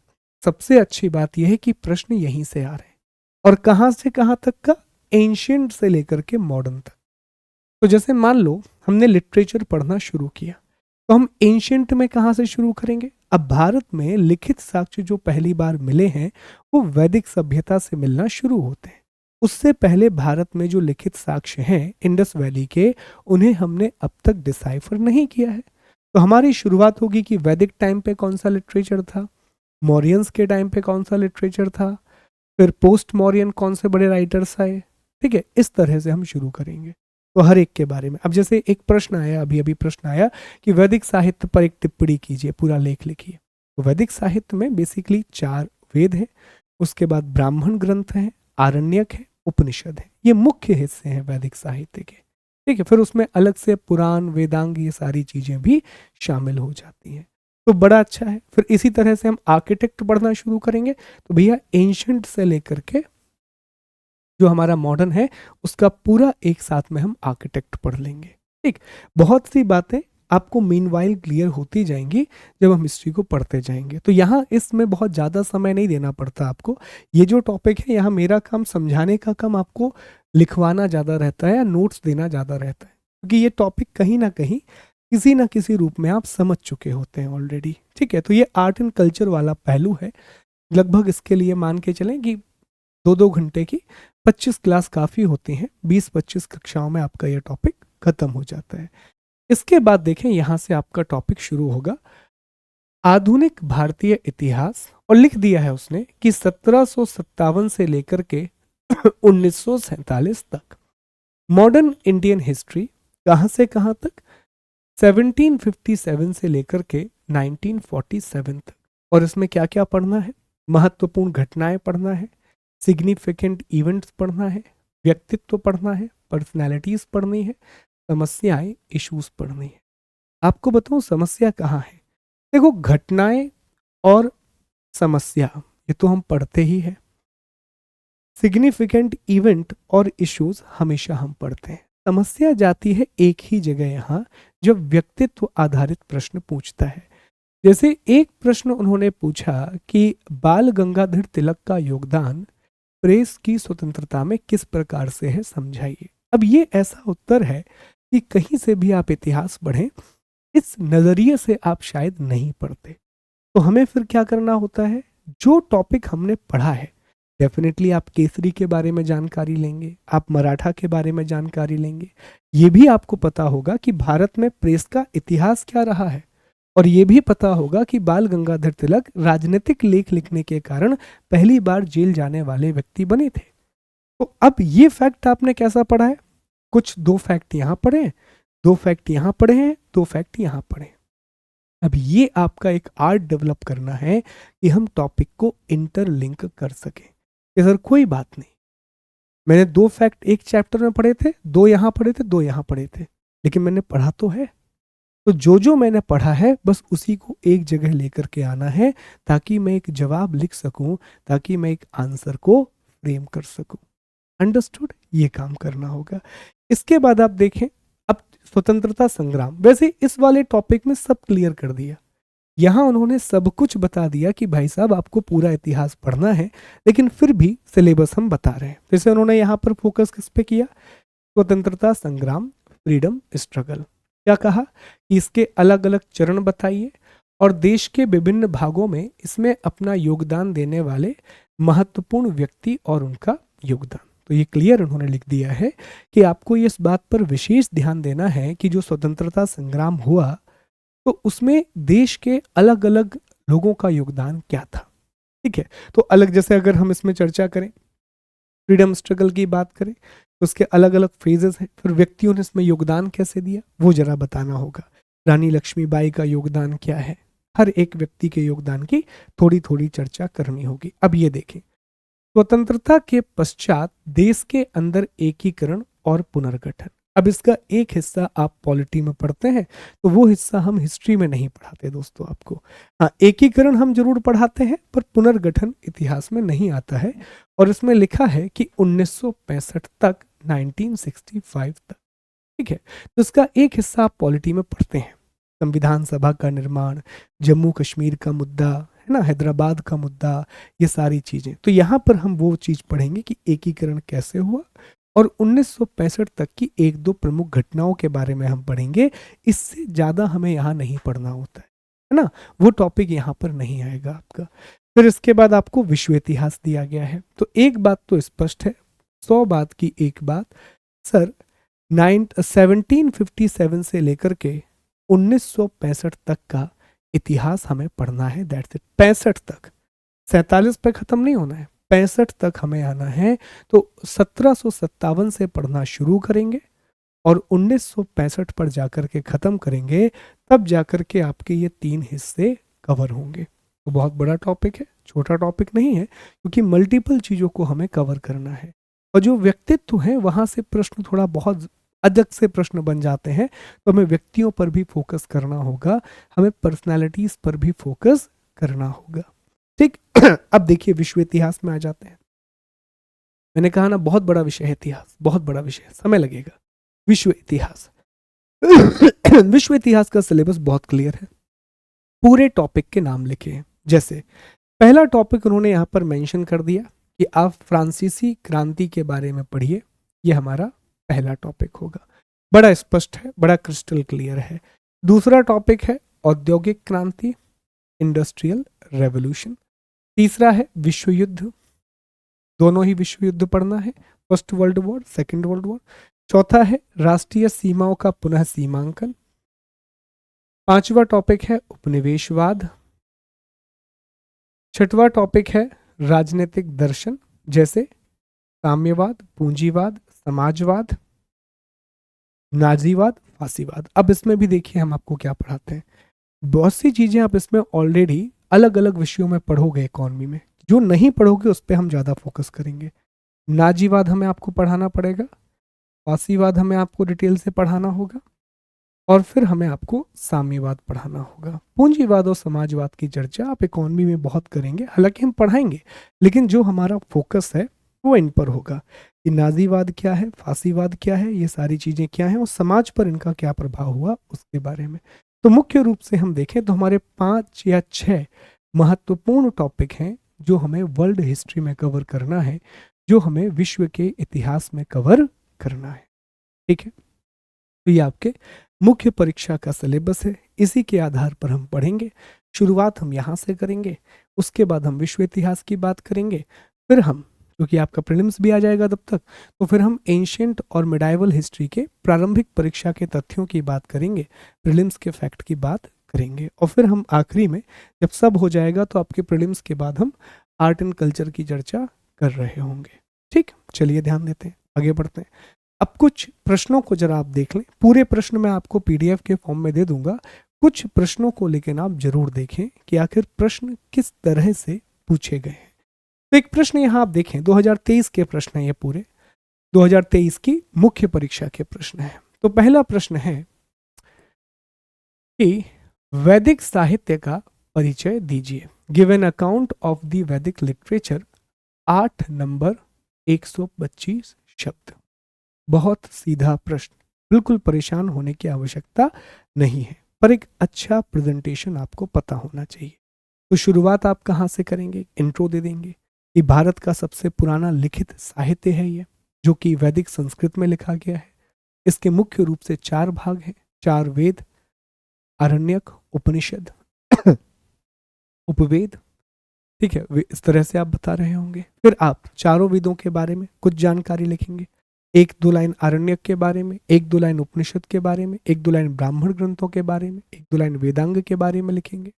सबसे अच्छी बात यह है कि प्रश्न यहीं से आ रहे हैं, और कहां से कहां तक का, एंशियंट से लेकर के मॉडर्न तक। तो जैसे मान लो हमने लिटरेचर पढ़ना शुरू किया, तो हम एंशियंट में कहां से शुरू करेंगे। अब भारत में लिखित साक्ष्य जो पहली बार मिले हैं वो वैदिक सभ्यता से मिलना शुरू होते हैं। उससे पहले भारत में जो लिखित साक्ष्य हैं इंडस वैली के, उन्हें हमने अब तक डिसाइफर नहीं किया है। तो हमारी शुरुआत होगी कि वैदिक टाइम पे कौन सा लिटरेचर था, मौर्यंस के टाइम पे कौन सा लिटरेचर था, फिर पोस्ट मौर्यन कौन से बड़े राइटर्स आए। ठीक है, इस तरह से हम शुरू करेंगे। तो हर एक के बारे में। अब जैसे एक प्रश्न आया, अभी अभी प्रश्न आया कि वैदिक साहित्य पर एक टिप्पणी कीजिए, पूरा लेख लिखिए। तो वैदिक साहित्य में बेसिकली 4 वेद हैं, उसके बाद ब्राह्मण ग्रंथ हैं, आरण्यक है, उपनिषद है। ये मुख्य हिस्से हैं वैदिक साहित्य के। ठीक है, फिर उसमें अलग से पुराण, वेदांग, ये सारी चीजें भी शामिल हो जाती हैं। तो बड़ा अच्छा है। फिर इसी तरह से हम आर्किटेक्ट पढ़ना शुरू करेंगे। तो भैया एंशंट से लेकर के जो हमारा मॉडर्न है उसका पूरा एक साथ में हम आर्किटेक्ट पढ़ लेंगे। ठीक, बहुत सी बातें आपको मीनवाइल क्लियर होती जाएंगी जब हम हिस्ट्री को पढ़ते जाएंगे। तो यहाँ इसमें बहुत ज़्यादा समय नहीं देना पड़ता आपको। ये जो टॉपिक है यहाँ मेरा काम समझाने का काम, आपको लिखवाना ज़्यादा रहता है या नोट्स देना ज़्यादा रहता है, क्योंकि ये टॉपिक कहीं ना कहीं किसी ना किसी रूप में आप समझ चुके होते हैं ऑलरेडी। ठीक है, तो ये आर्ट एंड कल्चर वाला पहलू है। लगभग इसके लिए मान के चलें कि 2-2 घंटे की 25 क्लास काफ़ी होती हैं। 20-25 कक्षाओं में आपका यह टॉपिक खत्म हो जाता है। इसके बाद देखें, यहाँ से आपका टॉपिक शुरू होगा आधुनिक भारतीय इतिहास, और लिख दिया है उसने कि 1757 से लेकर के 1947 तक मॉडर्न इंडियन हिस्ट्री, कहाँ से कहाँ तक, 1757 से लेकर के 1947 तक। और इसमें क्या क्या पढ़ना है? महत्वपूर्ण घटनाएं पढ़ना है, सिग्निफिकेंट इवेंट्स पढ़ना है, व्यक्तित्व पढ़ना है, पर्सनैलिटीज पढ़नी है, समस्याएं, इश्यूज पढ़नी है। आपको बताऊं समस्या कहाँ है? देखो, घटनाएं और समस्या ये तो हम पढ़ते ही हैं। सिग्निफिकेंट इवेंट और इश्यूज हमेशा हम पढ़ते हैं। समस्या जाती है एक ही जगह यहाँ, जब व्यक्तित्व आधारित प्रश्न पूछता है। जैसे एक प्रश्न उन्होंने पूछा कि बाल गंगाधर तिलक का योगदान प्रेस की स्वतंत्रता में किस प्रकार से है, समझाइए। अब ये ऐसा उत्तर है कि कहीं से भी आप इतिहास पढ़ें, इस नजरिए से आप शायद नहीं पढ़ते। तो हमें फिर क्या करना होता है? जो टॉपिक हमने पढ़ा है, डेफिनेटली आप केसरी के बारे में जानकारी लेंगे, आप मराठा के बारे में जानकारी लेंगे। ये भी आपको पता होगा कि भारत में प्रेस का इतिहास क्या रहा है, और ये भी पता होगा कि बाल गंगाधर तिलक राजनीतिक लेख लिखने के कारण पहली बार जेल जाने वाले व्यक्ति बने थे। तो अब ये फैक्ट आपने कैसा पढ़ा है? कुछ 2 फैक्ट यहाँ पढ़े हैं, 2 फैक्ट यहाँ पढ़े हैं, 2 फैक्ट यहाँ पढ़े हैं। अब ये आपका एक आर्ट डेवलप करना है कि हम टॉपिक को इंटरलिंक कर सकें। कि सर कोई बात नहीं, मैंने 2 फैक्ट एक चैप्टर में पढ़े थे, 2 यहाँ पढ़े थे, 2 यहाँ पढ़े थे, लेकिन मैंने पढ़ा तो है। तो जो जो मैंने पढ़ा है बस उसी को एक जगह लेकर के आना है, ताकि मैं एक जवाब लिख सकूं, ताकि मैं एक आंसर को फ्रेम कर सकूं। अंडरस्टूड? ये काम करना होगा। इसके बाद आप देखें, अब स्वतंत्रता संग्राम, वैसे इस वाले टॉपिक में सब क्लियर कर दिया। यहाँ उन्होंने सब कुछ बता दिया कि भाई साहब आपको पूरा इतिहास पढ़ना है, लेकिन फिर भी सिलेबस हम बता रहे हैं। जैसे उन्होंने यहाँ पर फोकस किस पे किया? स्वतंत्रता संग्राम, फ्रीडम स्ट्रगल। क्या कहा कि इसके अलग अलग चरण बताइए, और देश के विभिन्न भागों में इसमें अपना योगदान देने वाले महत्वपूर्ण व्यक्ति और उनका योगदान। तो ये क्लियर उन्होंने लिख दिया है कि आपको इस बात पर विशेष ध्यान देना है कि जो स्वतंत्रता संग्राम हुआ तो उसमें देश के अलग अलग लोगों का योगदान क्या था। ठीक है, तो अलग, जैसे अगर हम इसमें चर्चा करें, फ्रीडम स्ट्रगल की बात करें, तो उसके अलग अलग फेजेस हैं। फिर व्यक्तियों ने इसमें योगदान कैसे दिया वो जरा बताना होगा। रानी लक्ष्मीबाई का योगदान क्या है, हर एक व्यक्ति के योगदान की थोड़ी थोड़ी चर्चा करनी होगी। अब ये देखें, स्वतंत्रता के पश्चात देश के अंदर एकीकरण और पुनर्गठन। अब इसका एक हिस्सा आप पॉलिटी में पढ़ते हैं, तो वो हिस्सा हम हिस्ट्री में नहीं पढ़ाते दोस्तों आपको। हाँ, एकीकरण हम जरूर पढ़ाते हैं, पर पुनर्गठन इतिहास में नहीं आता है। और इसमें लिखा है कि 1965 तक, 1965 तक। ठीक है, तो इसका एक हिस्सा आप पॉलिटी में पढ़ते हैं। संविधान सभा का निर्माण, जम्मू कश्मीर का मुद्दा है ना, हैदराबाद का मुद्दा, ये सारी चीजें। तो यहाँ पर हम वो चीज पढ़ेंगे कि एकीकरण कैसे हुआ, और 1965 तक की 1-2 प्रमुख घटनाओं के बारे में हम पढ़ेंगे। इससे ज्यादा हमें यहाँ नहीं पढ़ना होता है ना, वो टॉपिक यहाँ पर नहीं आएगा आपका। फिर इसके बाद आपको विश्व इतिहास दिया गया है। तो एक बात तो स्पष्ट है, 100 बात की एक बात, सर 1757 से लेकर के 1965 तक का इतिहास हमें पढ़ना है। That's it. 65 तक, 47 पे खत्म नहीं होना है, 65 तक हमें आना है। तो 1757 से पढ़ना शुरू करेंगे, और 1965 पर जाकर के ख़त्म करेंगे, तब जाकर के आपके ये 3 हिस्से कवर होंगे। तो बहुत बड़ा टॉपिक है, छोटा टॉपिक नहीं है, क्योंकि मल्टीपल चीज़ों को हमें कवर करना है। और जो व्यक्तित्व है वहाँ से प्रश्न थोड़ा बहुत अजग से प्रश्न बन जाते हैं, तो हमें व्यक्तियों पर भी फोकस करना होगा, हमें पर्सनालिटीज पर भी फोकस करना होगा। ठीक। अब देखिए विश्व इतिहास में आ जाते हैं। मैंने कहा ना बहुत बड़ा विषय है इतिहास, बहुत बड़ा विषय है, समय लगेगा। विश्व इतिहास। विश्व इतिहास का सिलेबस बहुत क्लियर है, पूरे टॉपिक के नाम लिखे हैं। जैसे पहला टॉपिक उन्होंने यहाँ पर मेंशन कर दिया कि आप फ्रांसीसी क्रांति के बारे में पढ़िए, ये हमारा पहला टॉपिक होगा। बड़ा स्पष्ट है, बड़ा क्रिस्टल क्लियर है। दूसरा टॉपिक है औद्योगिक क्रांति, इंडस्ट्रियल रेवोल्यूशन। तीसरा है विश्व युद्ध, दोनों ही विश्व युद्ध पढ़ना है, first world war, second world war. चौथा है राष्ट्रीय सीमाओं का पुनः सीमांकन। पांचवा टॉपिक है उपनिवेशवाद। छठवां टॉपिक है राजनीतिक दर्शन, जैसे साम्यवाद, पूंजीवाद, समाजवाद, नाजीवाद, फासीवाद। अब इसमें भी देखिए हम आपको क्या पढ़ाते हैं, बहुत सी चीजें आप इसमें ऑलरेडी अलग अलग विषयों में पढ़ोगे इकोनॉमी में, जो नहीं पढ़ोगे उस पर हम ज्यादा फोकस करेंगे। नाजीवाद हमें आपको पढ़ाना पड़ेगा, फासीवाद हमें आपको डिटेल से पढ़ाना होगा, और फिर हमें आपको साम्यवाद पढ़ाना होगा। पूंजीवाद और समाजवाद की चर्चा आप इकोनॉमी में बहुत करेंगे, हालांकि हम पढ़ाएंगे, लेकिन जो हमारा फोकस है वो इन पर होगा कि नाजीवाद क्या है, फासीवाद क्या है, ये सारी चीजें क्या हैं, और समाज पर इनका क्या प्रभाव हुआ उसके बारे में। तो मुख्य रूप से हम देखें तो हमारे 5 या 6 महत्वपूर्ण टॉपिक हैं जो हमें वर्ल्ड हिस्ट्री में कवर करना है, जो हमें विश्व के इतिहास में कवर करना है। ठीक है, तो ये आपके मुख्य परीक्षा का सिलेबस है, इसी के आधार पर हम पढ़ेंगे। शुरुआत हम यहाँ से करेंगे, उसके बाद हम विश्व इतिहास की बात करेंगे, फिर हम, क्योंकि आपका प्रीलिम्स भी आ जाएगा तब तक, तो फिर हम एंशिएंट और मिडाइवल हिस्ट्री के प्रारंभिक परीक्षा के तथ्यों की बात करेंगे, प्रीलिम्स के फैक्ट की बात करेंगे, और फिर हम आखिरी में जब सब हो जाएगा तो आपके प्रीलिम्स के बाद हम आर्ट एंड कल्चर की चर्चा कर रहे होंगे। ठीक, चलिए ध्यान देते हैं, आगे बढ़ते हैं। अब कुछ प्रश्नों को जरा आप देख लें, पूरे प्रश्न मैं आपको पीडीएफ के फॉर्म में दे दूंगा, कुछ प्रश्नों को लेकिन आप जरूर देखें कि आखिर प्रश्न किस तरह से पूछे गए हैं। तो एक प्रश्न यहाँ आप देखें, 2023 के प्रश्न है ये पूरे, 2023 की मुख्य परीक्षा के प्रश्न है। तो पहला प्रश्न है कि वैदिक साहित्य का परिचय दीजिए, give an account of the वैदिक लिटरेचर, 8 नंबर 125 शब्द। बहुत सीधा प्रश्न, बिल्कुल परेशान होने की आवश्यकता नहीं है, पर एक अच्छा प्रेजेंटेशन आपको पता होना चाहिए। तो शुरुआत आप कहाँ से करेंगे, इंट्रो दे देंगे कि भारत का सबसे पुराना लिखित साहित्य है ये, जो कि वैदिक संस्कृत में लिखा गया है। इसके मुख्य रूप से 4 भाग हैं, 4 वेद, आरण्यक, उपनिषद, उपवेद। ठीक है, इस तरह से आप बता रहे होंगे। फिर आप चारों वेदों के बारे में कुछ जानकारी लिखेंगे, 1-2 लाइन आरण्यक के बारे में, 1-2 लाइन उपनिषद के बारे में, 1-2 लाइन ब्राह्मण ग्रंथों के बारे में, 1-2 लाइन वेदांग के बारे में लिखेंगे,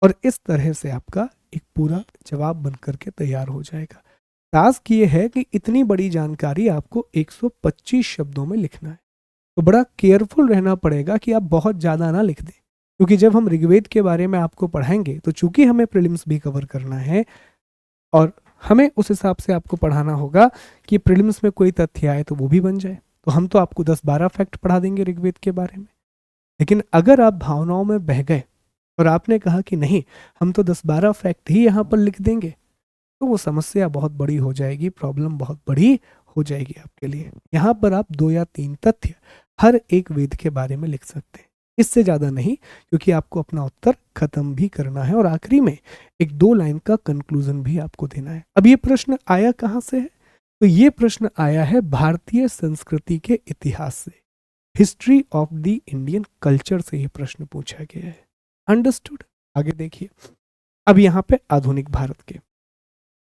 और इस तरह से आपका एक पूरा जवाब बनकर के तैयार हो जाएगा। टास्क ये है कि इतनी बड़ी जानकारी आपको 125 शब्दों में लिखना है, तो बड़ा केयरफुल रहना पड़ेगा कि आप बहुत ज़्यादा ना लिख दें, क्योंकि जब हम ऋग्वेद के बारे में आपको पढ़ाएंगे तो चूंकि हमें प्रीलिम्स भी कवर करना है, और हमें उस हिसाब से आपको पढ़ाना होगा कि प्रीलिम्स में कोई तथ्य आए तो वो भी बन जाए। तो हम तो आपको 10-12 फैक्ट पढ़ा देंगे ऋग्वेद के बारे में, लेकिन अगर आप भावनाओं में बह गए और आपने कहा कि नहीं हम तो 10-12 फैक्ट ही यहाँ पर लिख देंगे, तो वो समस्या बहुत बड़ी हो जाएगी, प्रॉब्लम बहुत बड़ी हो जाएगी आपके लिए। यहाँ पर आप 2 या 3 तथ्य हर एक वेद के बारे में लिख सकते हैं, इससे ज़्यादा नहीं, क्योंकि आपको अपना उत्तर खत्म भी करना है और आखिरी में 1-2 लाइन का कंक्लूजन भी आपको देना है। अब ये प्रश्न आया कहाँ से है, तो ये प्रश्न आया है भारतीय संस्कृति के इतिहास से, history of the Indian culture से ये प्रश्न पूछा गया है। अंडरस्टूड, आगे देखिए। अब यहाँ पे आधुनिक भारत के,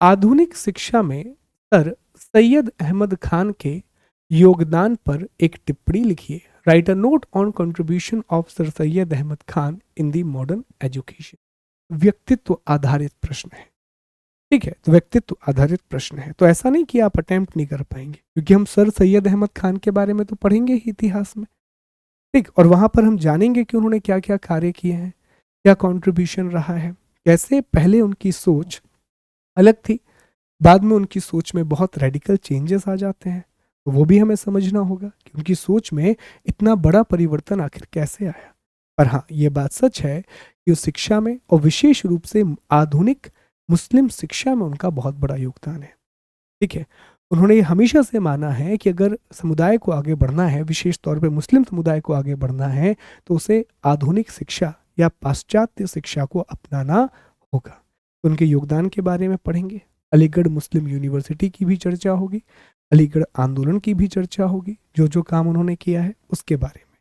आधुनिक शिक्षा में सर सैयद अहमद खान के योगदान पर एक टिप्पणी लिखिए, write a note on contribution of sir Syed Ahmad Khan in the modern education. व्यक्तित्व आधारित प्रश्न है, ठीक है, तो व्यक्तित्व आधारित प्रश्न है, तो ऐसा नहीं कि आप अटेम्प्ट नहीं कर पाएंगे, क्योंकि हम सर सैयद अहमद खान के बारे में तो पढ़ेंगे ही इतिहास में। ठीक, और वहां पर हम जानेंगे कि उन्होंने क्या क्या कार्य किए हैं, क्या कंट्रीब्यूशन रहा है, कैसे पहले उनकी सोच अलग थी, बाद में उनकी सोच में बहुत रेडिकल चेंजेस आ जाते हैं, तो वो भी हमें समझना होगा कि उनकी सोच में इतना बड़ा परिवर्तन आखिर कैसे आया। पर हाँ, ये बात सच है कि उस शिक्षा में, और विशेष रूप से आधुनिक मुस्लिम शिक्षा में, उनका बहुत बड़ा योगदान है। ठीक है, उन्होंने ये हमेशा से माना है कि अगर समुदाय को आगे बढ़ना है, विशेष तौर पे मुस्लिम समुदाय को आगे बढ़ना है, तो उसे आधुनिक शिक्षा या पाश्चात्य शिक्षा को अपनाना होगा। तो उनके योगदान के बारे में पढ़ेंगे, अलीगढ़ मुस्लिम यूनिवर्सिटी की भी चर्चा होगी, अलीगढ़ आंदोलन की भी चर्चा होगी, जो जो काम उन्होंने किया है उसके बारे में।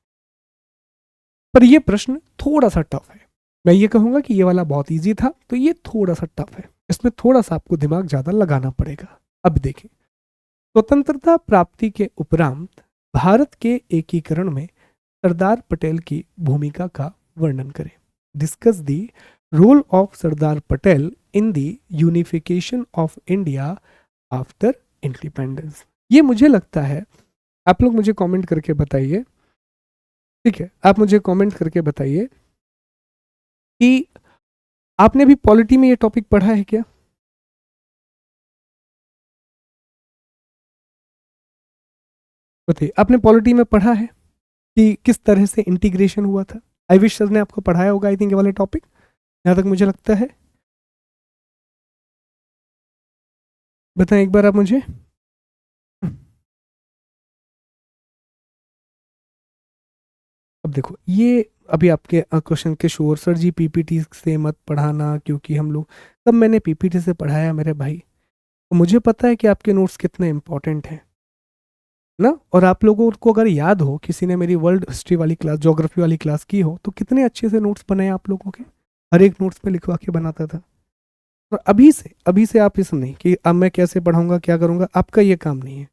पर यह प्रश्न थोड़ा सा टफ है, मैं ये कहूँगा कि ये वाला बहुत ईजी था, तो ये थोड़ा सा टफ है, इसमें थोड़ा सा आपको दिमाग ज़्यादा लगाना पड़ेगा। अब देखें, स्वतंत्रता प्राप्ति के उपरांत भारत के एकीकरण में सरदार पटेल की भूमिका का वर्णन करें। Discuss the role of Sardar Patel in the unification of India after independence. ये मुझे लगता है, आप लोग मुझे कमेंट करके बताइए, ठीक है, आप मुझे कमेंट करके बताइए कि आपने भी पॉलिटी में ये टॉपिक पढ़ा है क्या? बताइए, आपने पॉलिटी में पढ़ा है कि किस तरह से इंटीग्रेशन हुआ था? आई विश सर ने आपको पढ़ाया होगा, आई थिंक, ये वाले टॉपिक, जहाँ तक मुझे लगता है। बताएं एक बार आप मुझे। अब देखो, ये अभी आपके क्वेश्चन के शोर, सर जी पीपीटी से मत पढ़ाना, क्योंकि हम लोग, तब मैंने पीपीटी से पढ़ाया मेरे भाई, तो मुझे पता है कि आपके नोट्स कितने इंपॉर्टेंट हैं ना। और आप लोगों को अगर याद हो, किसी ने मेरी वर्ल्ड हिस्ट्री वाली क्लास, ज्योग्राफी वाली क्लास की हो, तो कितने अच्छे से नोट्स बनाए आप लोगों के, हर एक नोट्स पे लिखवा के बनाता था। और अभी से आप इस नहीं कि अब मैं कैसे पढ़ाऊंगा, क्या करूंगा, आपका ये काम नहीं है।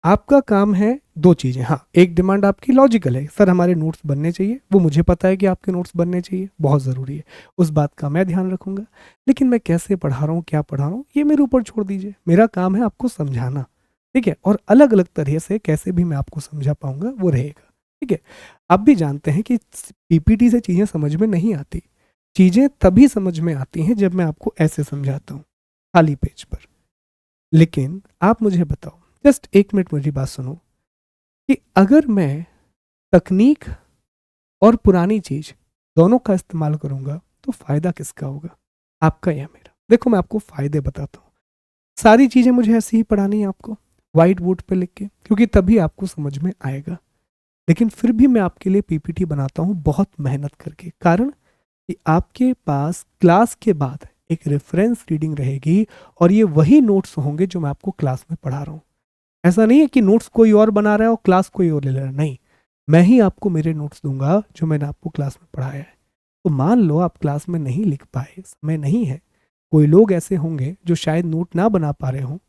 आपका काम है दो चीज़ें। हाँ, एक डिमांड आपकी लॉजिकल है, सर हमारे नोट्स बनने चाहिए, वो मुझे पता है कि आपके नोट्स बनने चाहिए, बहुत ज़रूरी है, उस बात का मैं ध्यान रखूंगा। लेकिन मैं कैसे पढ़ा रहा हूँ, क्या पढ़ा रहा हूँ, ये मेरे ऊपर छोड़ दीजिए, मेरा काम है आपको समझाना। ठीक है, और अलग अलग तरह से कैसे भी मैं आपको समझा पाऊंगा वो रहेगा। ठीक है, आप भी जानते हैं कि पीपीटी से चीज़ें समझ में नहीं आती, चीज़ें तभी समझ में आती हैं जब मैं आपको ऐसे समझाता हूँ, खाली पेज पर। लेकिन आप मुझे बताओ, जस्ट एक मिनट मेरी बात सुनो, कि अगर मैं तकनीक और पुरानी चीज दोनों का इस्तेमाल करूंगा, तो फायदा किसका होगा, आपका या मेरा? देखो, मैं आपको फायदे बताता हूँ। सारी चीजें मुझे ऐसे ही पढ़ानी है आपको, व्हाइट बोर्ड पे लिख के, क्योंकि तभी आपको समझ में आएगा। लेकिन फिर भी मैं आपके लिए पीपीटी बनाता हूँ बहुत मेहनत करके, कारण कि आपके पास क्लास के बाद एक रेफरेंस रीडिंग रहेगी, और ये वही नोट्स होंगे जो मैं आपको क्लास में पढ़ा रहा हूँ। ऐसा नहीं है कि नोट्स कोई और बना रहा है और क्लास कोई और ले ले रहा है, नहीं, मैं ही आपको मेरे नोट्स दूंगा जो मैंने आपको क्लास में पढ़ाया है। तो मान लो आप क्लास में नहीं लिख पाए, समय नहीं है, कोई लोग ऐसे होंगे जो शायद नोट ना बना पा रहे हो,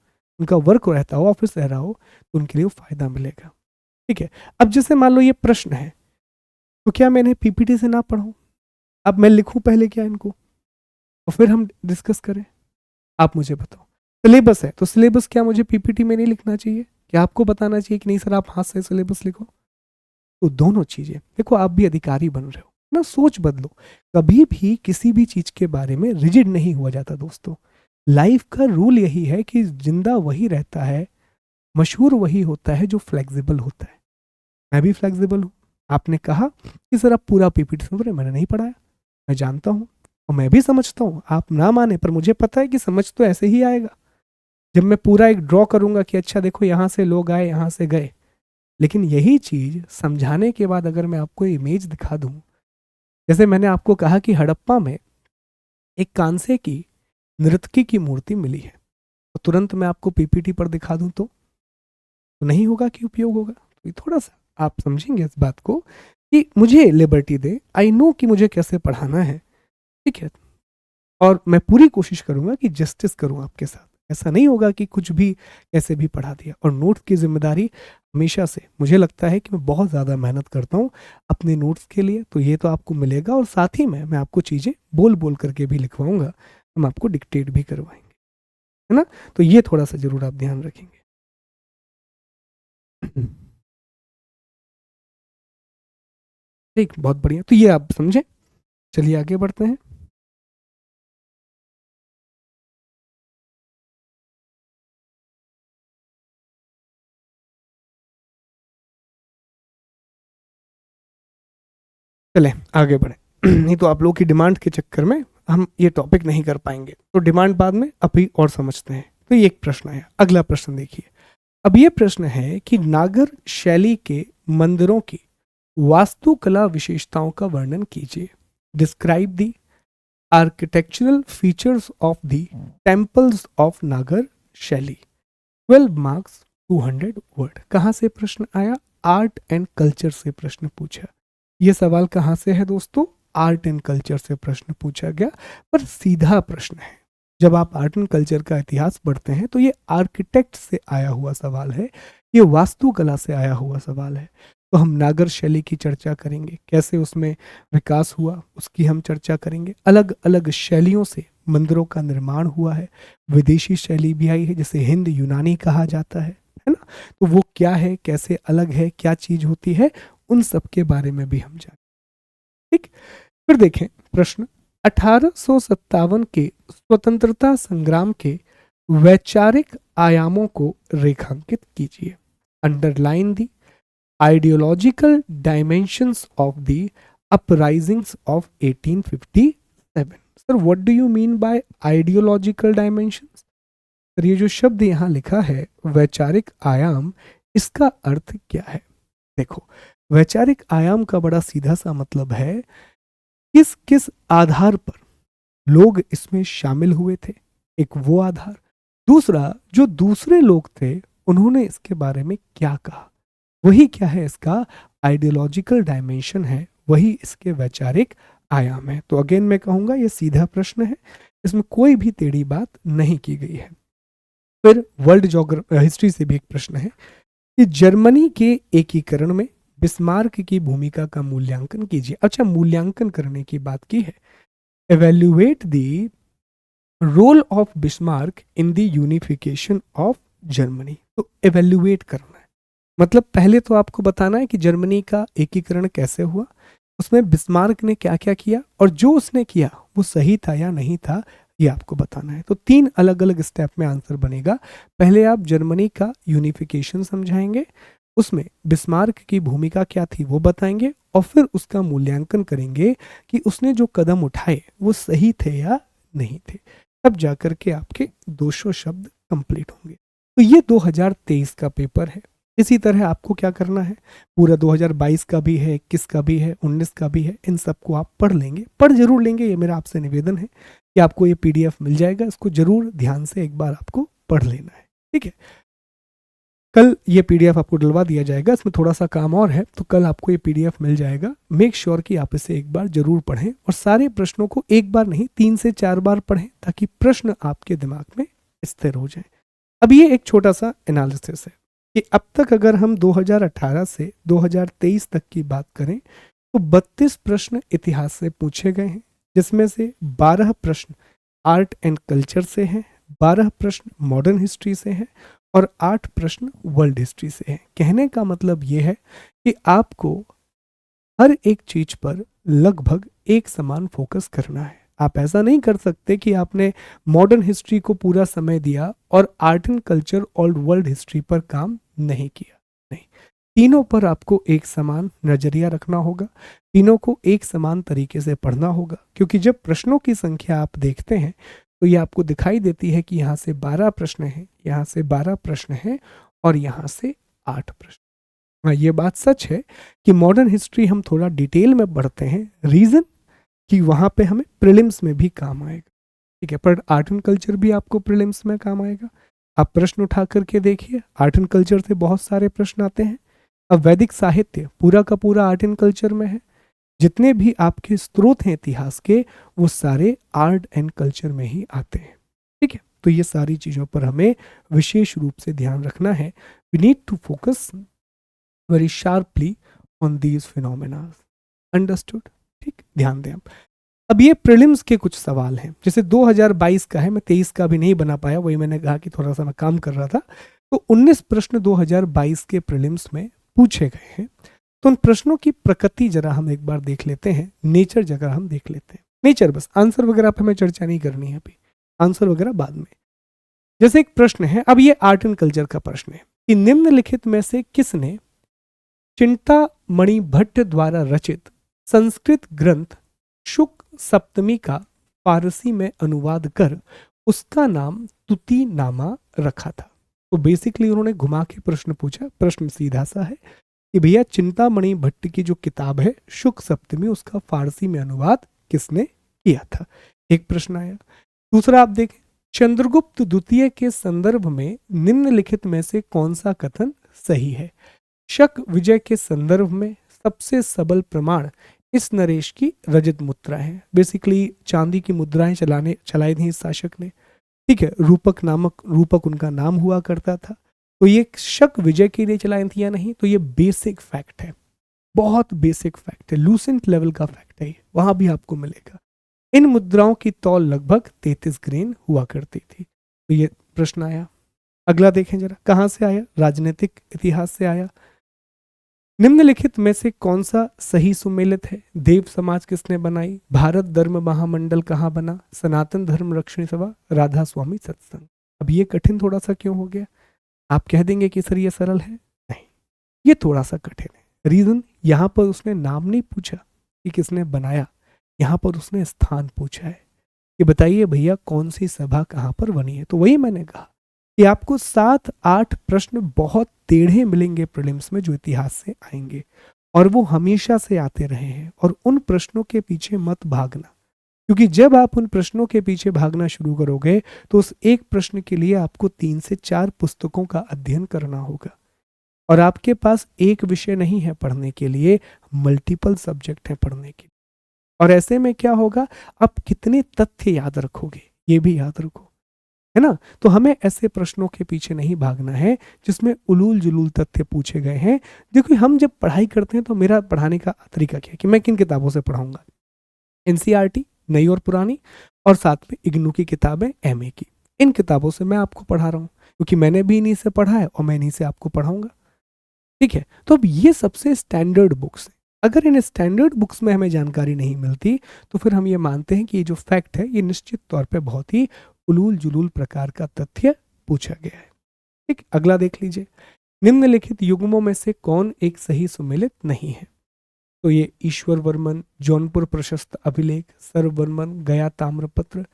उनका वर्क रहता हो, ऑफिस रह रहा हो, तो उनके लिए वो फायदा मिलेगा। ठीक है, अब जैसे मान लो ये प्रश्न है, तो क्या मैंने पीपीटी से ना पढ़ूं? अब मैं लिखूं पहले क्या इनको, और फिर हम डिस्कस करें? आप मुझे बताओ, सिलेबस है तो सिलेबस क्या मुझे पीपीटी में नहीं लिखना चाहिए? क्या आपको बताना चाहिए कि नहीं सर आप हाथ से सिलेबस लिखो? तो दोनों चीजें देखो, आप भी अधिकारी बन रहे हो ना, सोच बदलो। कभी भी किसी भी चीज के बारे में रिजिड नहीं हुआ जाता दोस्तों। लाइफ का रूल यही है कि जिंदा वही रहता है, मशहूर वही होता है जो फ्लेक्सिबल होता है। मैं भी फ्लेक्सिबल हूँ। आपने कहा कि सर आप पूरा पीपीटी सुन रहे, मैंने नहीं पढ़ाया, मैं जानता हूँ, और मैं भी समझता हूँ, आप ना माने पर मुझे पता है कि समझ तो ऐसे ही आएगा जब मैं पूरा एक ड्रॉ करूंगा कि अच्छा देखो यहाँ से लोग आए, यहाँ से गए। लेकिन यही चीज समझाने के बाद अगर मैं आपको इमेज दिखा दूं, जैसे मैंने आपको कहा कि हड़प्पा में एक कांसे की नृत्यकी की मूर्ति मिली है, तो तुरंत मैं आपको पीपीटी पर दिखा दूं तो नहीं होगा कि उपयोग होगा? तो ये थोड़ा सा आप समझेंगे इस बात को कि मुझे लिबर्टी दे, आई नो कि मुझे कैसे पढ़ाना है। ठीक है, और मैं पूरी कोशिश करूंगा कि जस्टिस करूं आपके साथ। ऐसा नहीं होगा कि कुछ भी कैसे भी पढ़ा दिया। और नोट्स की जिम्मेदारी हमेशा से मुझे लगता है कि मैं बहुत ज़्यादा मेहनत करता हूँ अपने नोट्स के लिए, तो ये तो आपको मिलेगा, और साथ ही में मैं आपको चीज़ें बोल बोल करके भी लिखवाऊंगा, हम आपको डिक्टेट भी करवाएंगे। है ना। तो ये थोड़ा सा जरूर आप ध्यान रखेंगे। ठीक, बहुत बढ़िया, तो ये आप समझे। चलिए आगे बढ़ते हैं। चलें आगे बढ़े। नहीं तो आप लोगों की डिमांड के चक्कर में हम ये टॉपिक नहीं कर पाएंगे, तो डिमांड बाद में अभी और समझते हैं। तो ये एक प्रश्न है, अगला प्रश्न देखिए। अब ये प्रश्न है कि नागर शैली के मंदिरों की वास्तुकला विशेषताओं का वर्णन कीजिए। Describe the architectural features of the temples of नागर शैली। 12 मार्क्स, 200 वर्ड। कहाँ से प्रश्न आया? आर्ट एंड कल्चर से प्रश्न पूछा। ये सवाल कहाँ से है दोस्तों? आर्ट एंड कल्चर से प्रश्न पूछा गया, पर सीधा प्रश्न है। जब आप आर्ट एंड कल्चर का इतिहास पढ़ते हैं तो ये आर्किटेक्ट से आया हुआ सवाल है, ये वास्तुकला से आया हुआ सवाल है। तो हम नागर शैली की चर्चा करेंगे, कैसे उसमें विकास हुआ उसकी हम चर्चा करेंगे। अलग अलग शैलियों से मंदिरों का निर्माण हुआ है, विदेशी शैली भी आई है जिसे हिंद यूनानी कहा जाता है ना। तो वो क्या है, कैसे अलग है, क्या चीज होती है, उन सब के बारे में भी हम जानें। ठीक, फिर देखें प्रश्न। 1857 के स्वतंत्रता संग्राम के वैचारिक आयामों को रेखांकित कीजिए। Underline the ideological dimensions of the uprisings of 1857। Sir what do you mean by ideological dimensions? Sir ये जो शब्द यहाँ लिखा है वैचारिक आयाम, इसका अर्थ क्या है? देखो, वैचारिक आयाम का बड़ा सीधा सा मतलब है किस किस आधार पर लोग इसमें शामिल हुए थे, एक वो आधार। दूसरा, जो दूसरे लोग थे उन्होंने इसके बारे में क्या कहा, वही क्या है इसका आइडियोलॉजिकल डायमेंशन है, वही इसके वैचारिक आयाम है। तो अगेन मैं कहूंगा ये सीधा प्रश्न है, इसमें कोई भी टेढ़ी बात नहीं की गई है। फिर वर्ल्ड हिस्ट्री से भी एक प्रश्न है कि जर्मनी के एकीकरण में बिस्मार्क की भूमिका का मूल्यांकन कीजिए। अच्छा, मूल्यांकन करने की बात की है। Evaluate the role of Bismarck in the unification of Germany. तो एवेल्युएट करना है मतलब पहले तो आपको बताना है कि जर्मनी का एकीकरण कैसे हुआ, उसमें बिस्मार्क ने क्या क्या किया, और जो उसने किया वो सही था या नहीं था, ये आपको बताना है। तो 3 अलग अलग स्टेप में आंसर बनेगा। पहले आप जर्मनी का यूनिफिकेशन समझाएंगे, उसमें बिस्मार्क की भूमिका क्या थी वो बताएंगे, और फिर उसका मूल्यांकन करेंगे कि उसने जो कदम उठाए वो सही थे या नहीं थे। तब जाकर के आपके 200 शब्द कंप्लीट होंगे। तो ये 2023 का पेपर है। इसी तरह आपको क्या करना है, पूरा 2022 का भी है, 21 का भी है, 19 का भी है, इन सबको आप पढ़ लेंगे, पढ़ जरूर लेंगे। ये मेरा आपसे निवेदन है कि आपको ये PDF मिल जाएगा, इसको जरूर ध्यान से एक बार आपको पढ़ लेना है। ठीक है, कल ये PDF आपको डलवा दिया जाएगा, इसमें थोड़ा सा काम और है, तो कल आपको ये PDF मिल जाएगा। मेक श्योर कि आप इसे एक बार जरूर पढ़ें, और सारे प्रश्नों को एक बार नहीं 3 से 4 बार पढ़ें, ताकि प्रश्न आपके दिमाग में स्थिर हो जाए। अब ये एक छोटा सा एनालिसिस है कि अब तक अगर हम 2018 से 2023 तक की बात करें तो 32 प्रश्न इतिहास से पूछे गए हैं, जिसमें से 12 प्रश्न आर्ट एंड कल्चर से हैं, 12 प्रश्न मॉडर्न हिस्ट्री से हैं, और 8 प्रश्न वर्ल्ड हिस्ट्री से हैं। कहने का मतलब ये है कि आपको हर एक चीज पर लगभग एक समान फोकस करना है। आप ऐसा नहीं कर सकते कि आपने मॉडर्न हिस्ट्री को पूरा समय दिया और आर्ट एंड कल्चर और वर्ल्ड हिस्ट्री पर काम नहीं किया। नहीं, तीनों पर आपको एक समान नजरिया रखना होगा, तीनों को एक समान तरीके से पढ़ना होगा। क्योंकि जब प्रश्नों की संख्या आप देखते हैं तो ये आपको दिखाई देती है कि यहाँ से 12 प्रश्न हैं, यहाँ से 12 प्रश्न हैं, और यहाँ से 8 प्रश्न। हाँ, ये बात सच है कि मॉडर्न हिस्ट्री हम थोड़ा डिटेल में पढ़ते हैं, रीजन कि वहाँ पे हमें प्रीलिम्स में भी काम आएगा। ठीक है, पर आर्ट एंड कल्चर भी आपको प्रीलिम्स में काम आएगा। आप प्रश्न उठा करके देखिए, आर्ट एंड कल्चर से बहुत सारे प्रश्न आते हैं। अब वैदिक साहित्य पूरा का पूरा आर्ट एंड कल्चर में है, जितने भी आपके स्रोत हैं इतिहास के वो सारे आर्ट एंड कल्चर में ही आते हैं। ठीक है, तो ये सारी चीज़ों पर हमें विशेष रूप से ध्यान रखना है। We need to focus very sharply on these phenomena. Understood? ठीक, ध्यान दें आप। अब ये प्रीलिम्स के कुछ सवाल हैं, जैसे 2022 का है, मैं 23 का भी नहीं बना पाया, वही मैंने कहा कि थोड़ा सा मैं काम कर रहा था। तो 19 प्रश्न 2022 के प्रीलिम्स में पूछे गए हैं। तो उन प्रश्नों की प्रकृति जरा हम एक बार देख लेते हैं, नेचर जगह हम देख लेते हैं, नेचर बस, आंसर वगैरह पे हमें चर्चा नहीं करनी है अभी, आंसर वगैरह बाद में। जैसे एक प्रश्न है, अब ये आर्ट एंड कल्चर का प्रश्न है कि निम्नलिखित में से किसने चिंतामणि भट्ट द्वारा रचित संस्कृत ग्रंथ शुक सप्तमी का फारसी में अनुवाद कर उसका नाम तुति नामा रखा था। तो बेसिकली उन्होंने घुमा के प्रश्न पूछा, प्रश्न सीधा सा है कि भैया चिंतामणि भट्ट की जो किताब है शुक सप्तमी, उसका फारसी में अनुवाद किसने किया था, एक प्रश्न आया। दूसरा आप देखें, चंद्रगुप्त द्वितीय के संदर्भ में निम्नलिखित में से कौन सा कथन सही है। शक विजय के संदर्भ में सबसे सबल प्रमाण इस नरेश की रजत मुद्रा है। बेसिकली चांदी की मुद्राएं चलाई थी इस शासक ने, ठीक है, रूपक उनका नाम हुआ करता था। तो ये शक विजय के लिए चलाई थी या नहीं, तो ये बेसिक फैक्ट है, बहुत बेसिक फैक्ट है, लूसेंट लेवल का फैक्ट है, ये वहां भी आपको मिलेगा। इन मुद्राओं की तौल लगभग 33 ग्रेन हुआ करती थी। तो ये प्रश्न आया। अगला देखें जरा, कहां से आया, राजनीतिक इतिहास से आया। निम्नलिखित में से कौन सा सही सुमेलित है। देव समाज किसने बनाई, भारत धर्म महामंडल कहाँ बना, सनातन धर्म रक्षण सभा, राधा स्वामी सत्संग। अब ये कठिन थोड़ा सा क्यों हो गया, आप कह देंगे कि सर ये सरल है, नहीं, ये थोड़ा सा कठिन है। रीजन, यहां पर उसने नाम नहीं पूछा कि किसने बनाया, यहां पर उसने स्थान पूछा है कि बताइए भैया कौन सी सभा कहां पर बनी है। तो वही मैंने कहा कि आपको 7-8 प्रश्न बहुत टेढ़े मिलेंगे प्रीलिम्स में जो इतिहास से आएंगे, और वो हमेशा से आते रहे हैं। और उन प्रश्नों के पीछे मत भागना, क्योंकि जब आप उन प्रश्नों के पीछे भागना शुरू करोगे तो उस एक प्रश्न के लिए आपको 3 से 4 पुस्तकों का अध्ययन करना होगा, और आपके पास एक विषय नहीं है पढ़ने के लिए, मल्टीपल सब्जेक्ट है पढ़ने के लिए। और ऐसे में क्या होगा, आप कितने तथ्य याद रखोगे ये भी याद रखो, है ना। तो हमें ऐसे प्रश्नों के पीछे नहीं भागना है जिसमें उलूल जुलूल तथ्य पूछे गए हैं। देखो हम जब पढ़ाई करते हैं तो मेरा पढ़ाने का तरीका क्या है कि मैं किन किताबों से पढ़ाऊंगा, एनसीईआरटी नई और पुरानी, और साथ में इग्नू की किताबें एमए की, इन किताबों से मैं आपको पढ़ा रहा हूँ, क्योंकि मैंने भी इन्हीं से पढ़ा है और मैं इन्हीं से आपको पढ़ाऊंगा, ठीक है। तो अब ये सबसे स्टैंडर्ड बुक्स है। अगर इन स्टैंडर्ड बुक्स में हमें जानकारी नहीं मिलती तो फिर हम ये मानते हैं कि ये जो फैक्ट है ये निश्चित तौर पे बहुत ही उलूल जुलूल प्रकार का तथ्य पूछा गया है, ठीक। अगला देख लीजिए, निम्नलिखित युग्मों में से कौन एक सही सुमेलित नहीं है। तो ये ईश्वर वर्मन, जौनपुर प्रशस्त अभिलेख, सर्ववर्मन, गया ताम्रपत्र,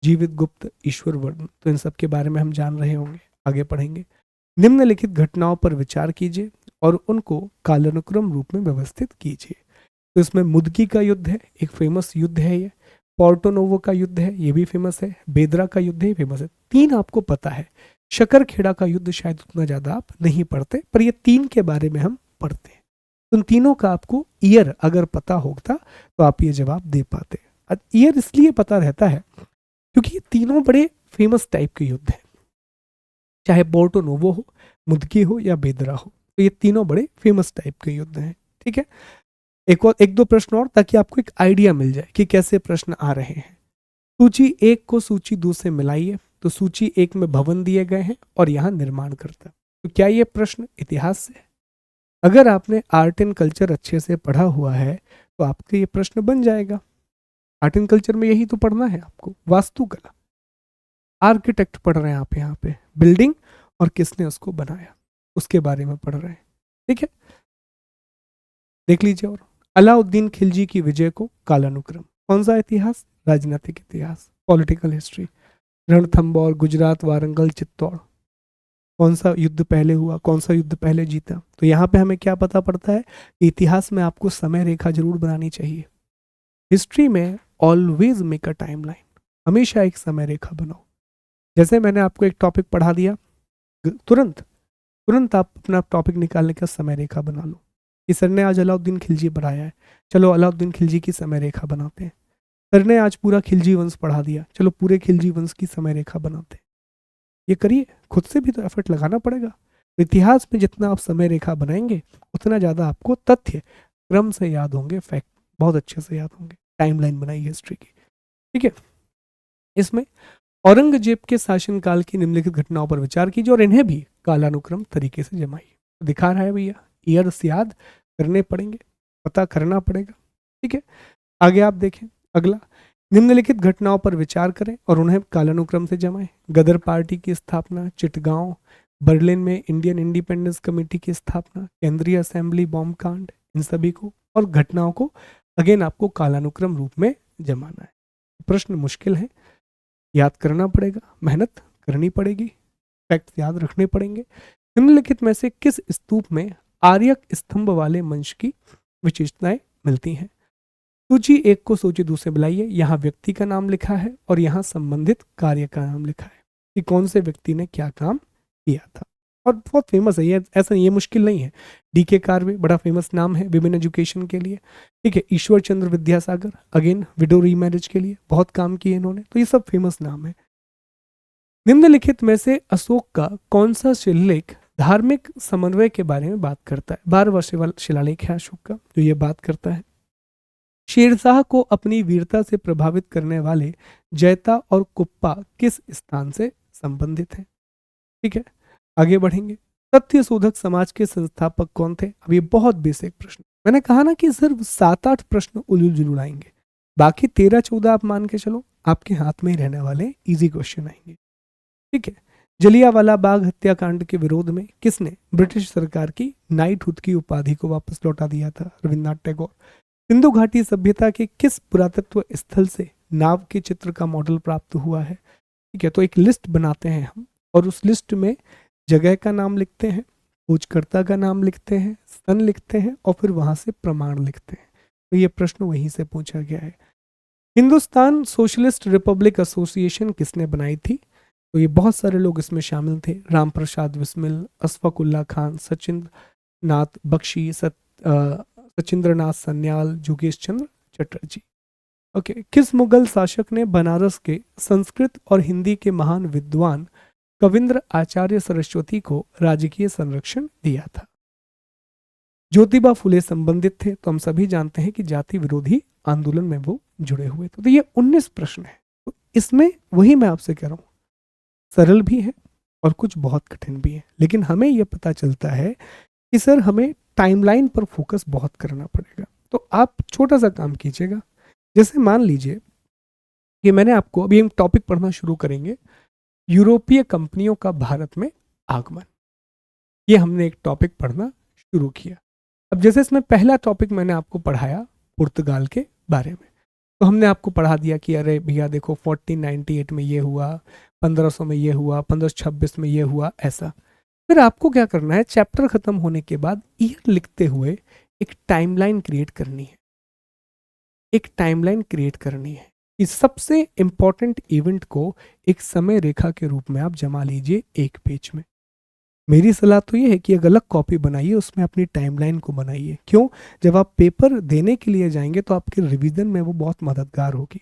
जीवित गुप्त, ईश्वर वर्मन, तो इन सब के बारे में हम जान रहे होंगे, आगे पढ़ेंगे। निम्नलिखित घटनाओं पर विचार कीजिए और उनको कालानुक्रम रूप में व्यवस्थित कीजिए। तो इसमें मुदकी का युद्ध है, एक फेमस युद्ध है ये, पोर्टोनोवो का युद्ध है, ये भी फेमस है, बेदरा का युद्ध है, फेमस है, 3 आपको पता है। शकरखेड़ा का युद्ध शायद उतना ज्यादा आप नहीं पढ़ते, पर ये 3 के बारे में हम पढ़ते हैं। उन तीनों का आपको ईयर अगर पता होता तो आप ये जवाब दे पाते। ईयर इसलिए पता रहता है क्योंकि ये तीनों बड़े फेमस टाइप के युद्ध हैं, चाहे पोर्टोनोवो हो, मुदकी हो या बेदरा हो, तो ये तीनों बड़े फेमस टाइप के युद्ध हैं, ठीक है। एक दो प्रश्न और, ताकि आपको एक आइडिया मिल जाए कि कैसे प्रश्न आ रहे हैं। सूची 1 को सूची 2 से मिलाइए। तो सूची 1 में भवन दिए गए हैं और यहाँ निर्माण करता। तो क्या ये प्रश्न इतिहास से है? अगर आपने आर्ट एंड कल्चर अच्छे से पढ़ा हुआ है तो आपका ये प्रश्न बन जाएगा। आर्ट एंड कल्चर में यही तो पढ़ना है आपको, वास्तुकला, आर्किटेक्ट पढ़ रहे हैं आप यहाँ पे, बिल्डिंग और किसने उसको बनाया उसके बारे में पढ़ रहे हैं, ठीक है। देख लीजिए, और अलाउद्दीन खिलजी की विजय को कालानुक्रम, कौन सा इतिहास, राजनीतिक इतिहास, पॉलिटिकल हिस्ट्री, रणथंबोर, गुजरात, वारंगल, चित्तौड़, कौन सा युद्ध पहले हुआ, कौन सा युद्ध पहले जीता। तो यहाँ पे हमें क्या पता पड़ता है कि इतिहास में आपको समय रेखा जरूर बनानी चाहिए। हिस्ट्री में ऑलवेज मेक अ टाइमलाइन, हमेशा एक समय रेखा बनाओ। जैसे मैंने आपको एक टॉपिक पढ़ा दिया, तुरंत आप अपना टॉपिक निकालने का समय रेखा बना लो कि सर ने आज अलाउद्दीन खिलजी पढ़ाया है, चलो अलाउद्दीन खिलजी की समय रेखा बनाते हैं। सर ने आज पूरा खिलजी वंश पढ़ा दिया, चलो पूरे खिलजी वंश की समय रेखा बनाते हैं। ये करिए, खुद से भी तो एफर्ट लगाना पड़ेगा। इतिहास में जितना आप समय रेखा बनाएंगे उतना ज़्यादा आपको तथ्य क्रम से याद होंगे, फैक्ट बहुत अच्छे से याद होंगे। टाइमलाइन बनाई हिस्ट्री की। ठीक है, इसमें औरंगजेब के शासनकाल की निम्नलिखित घटनाओं पर विचार कीजिए और इन्हें भी कालानुक्रम तरीके से जमाइए। तो दिखा रहा है भैया, ईयर्स याद करने पड़ेंगे, पता करना पड़ेगा। ठीक है, आगे आप देखें अगला, निम्नलिखित घटनाओं पर विचार करें और उन्हें कालानुक्रम से जमाएं। गदर पार्टी की स्थापना, चिटगांव, बर्लिन में इंडियन इंडिपेंडेंस कमेटी की स्थापना, केंद्रीय असेंबली बॉम्ब कांड, इन सभी को और घटनाओं को अगेन आपको कालानुक्रम रूप में जमाना है। प्रश्न मुश्किल है, याद करना पड़ेगा, मेहनत करनी पड़ेगी, फैक्ट्स याद रखने पड़ेंगे। निम्नलिखित में से किस स्तूप में आर्यक स्तंभ वाले मंच की विशेषताएं मिलती हैं? सूची एक को सूची दो से मिलाइए। यहाँ व्यक्ति का नाम लिखा है और यहाँ संबंधित कार्य का नाम लिखा है कि कौन से व्यक्ति ने क्या काम किया था। और बहुत फेमस है ये, ऐसा ये मुश्किल नहीं है। डीके कार्वे बड़ा फेमस नाम है विमेन एजुकेशन के लिए। ठीक है, Ishwar Chandra Vidyasagar again window remarriage के लिए बहुत काम किए इन्होंने, तो ये सब फेमस नाम है। निम्नलिखित में से अशोक का कौन सा शिलालेख धार्मिक समन्वय के बारे में बात करता है? 12वां शिलालेख है अशोक का जो ये बात करता है। शेरशाह को अपनी वीरता से प्रभावित करने वाले जैता और कुप्पा किस स्थान से संबंधित हैं? ठीक है, आगे बढ़ेंगे। तथ्य शोधक समाज के संस्थापक कौन थे? अब ये बहुत बेसिक प्रश्न, मैंने कहा ना कि सिर्फ 7-8 प्रश्न उलझुल जुलूल आएंगे, बाकी 13-14 आप मान के चलो आपके हाथ में ही रहने वाले इजी क्वेश्चन आएंगे। ठीक है, जलियांवाला बाग हत्याकांड के विरोध में किसने ब्रिटिश सरकार की नाइटहुड की उपाधि को वापस लौटा दिया था? रविन्द्रनाथ टैगोर। सिंधु घाटी सभ्यता के किस पुरातत्व स्थल से नाव के चित्र का मॉडल प्राप्त हुआ है? ठीक है, तो एक लिस्ट बनाते हैं हम और उस लिस्ट में जगह का नाम लिखते हैं, खोजकर्ता का नाम लिखते हैं, सन लिखते हैं और फिर वहां से प्रमाण लिखते हैं। तो ये प्रश्न वहीं से पूछा गया है। हिंदुस्तान सोशलिस्ट रिपब्लिक एसोसिएशन किसने बनाई थी? तो ये बहुत सारे लोग इसमें शामिल थे, राम प्रसाद बिस्मिल, अशफाकुल्ला खान, सचिंद्र नाथ बख्शी, सचिंद्र नाथ सन्याल, जोगेश चंद्र चटर्जी। ओके, किस मुगल शासक ने बनारस के संस्कृत और हिंदी के महान विद्वान कविंद्र आचार्य सरस्वती को राजकीय संरक्षण दिया था? ज्योतिबा फुले संबंधित थे, तो हम सभी जानते हैं कि जाति विरोधी आंदोलन में वो जुड़े हुए थे। तो ये 19 प्रश्न है, तो इसमें वही मैं आपसे कह रहा हूं, सरल भी है और कुछ बहुत कठिन भी है, लेकिन हमें यह पता चलता है कि सर हमें टाइमलाइन पर फोकस बहुत करना पड़ेगा। तो आप छोटा सा काम कीजिएगा, जैसे मान लीजिए कि मैंने आपको अभी हम टॉपिक पढ़ना शुरू करेंगे, यूरोपीय कंपनियों का भारत में आगमन। ये हमने एक टॉपिक पढ़ना शुरू किया। अब जैसे इसमें पहला टॉपिक मैंने आपको पढ़ाया पुर्तगाल के बारे में, तो हमने आपको पढ़ा दिया कि अरे भैया देखो 1498 में ये हुआ, 1500 में ये हुआ, 1526 में ये हुआ, ऐसा। फिर आपको क्या करना है, चैप्टर खत्म होने के बाद ईयर लिखते हुए एक टाइमलाइन क्रिएट करनी है। एक टाइमलाइन क्रिएट करनी है। इस सबसे इंपॉर्टेंट इवेंट को एक समय रेखा के रूप में आप जमा लीजिए एक पेज में। मेरी सलाह तो ये है कि एक अलग कॉपी बनाइए, उसमें अपनी टाइमलाइन को बनाइए। क्यों? जब आप पेपर देने के लिए जाएंगे तो आपके रिवीजन में वो बहुत मददगार होगी।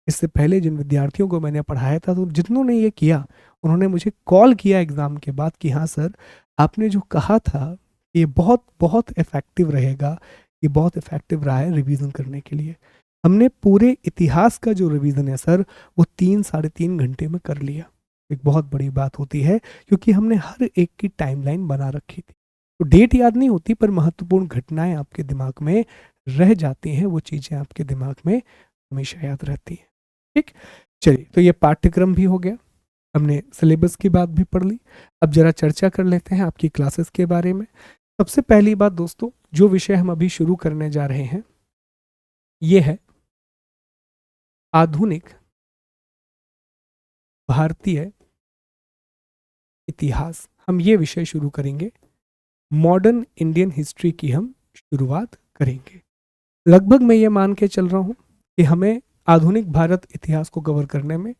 इससे पहले जिन विद्यार्थियों को मैंने पढ़ाया था, तो जितनों ने ये किया उन्होंने मुझे कॉल किया एग्ज़ाम के बाद कि हाँ सर, आपने जो कहा था ये बहुत बहुत इफ़ेक्टिव रहेगा, ये बहुत इफ़ेक्टिव रहा है रिवीजन करने के लिए। हमने पूरे इतिहास का जो रिवीजन है सर, वो 3-3.5 घंटे में कर लिया। एक बहुत बड़ी बात होती है, क्योंकि हमने हर एक की टाइमलाइन बना रखी थी। तो डेट याद नहीं होती, पर महत्वपूर्ण घटनाएं आपके दिमाग में रह जाती हैं, वो चीज़ें आपके दिमाग में हमेशा याद रहती हैं। ठीक, चलिए, तो ये पाठ्यक्रम भी हो गया, हमने सिलेबस की बात भी पढ़ ली। अब जरा चर्चा कर लेते हैं आपकी क्लासेस के बारे में। सबसे पहली बात दोस्तों, जो विषय हम अभी शुरू करने जा रहे हैं ये है आधुनिक भारतीय इतिहास। हम ये विषय शुरू करेंगे, मॉडर्न इंडियन हिस्ट्री की हम शुरुआत करेंगे। लगभग मैं ये मान के चल रहा हूँ कि हमें आधुनिक भारत इतिहास को कवर करने में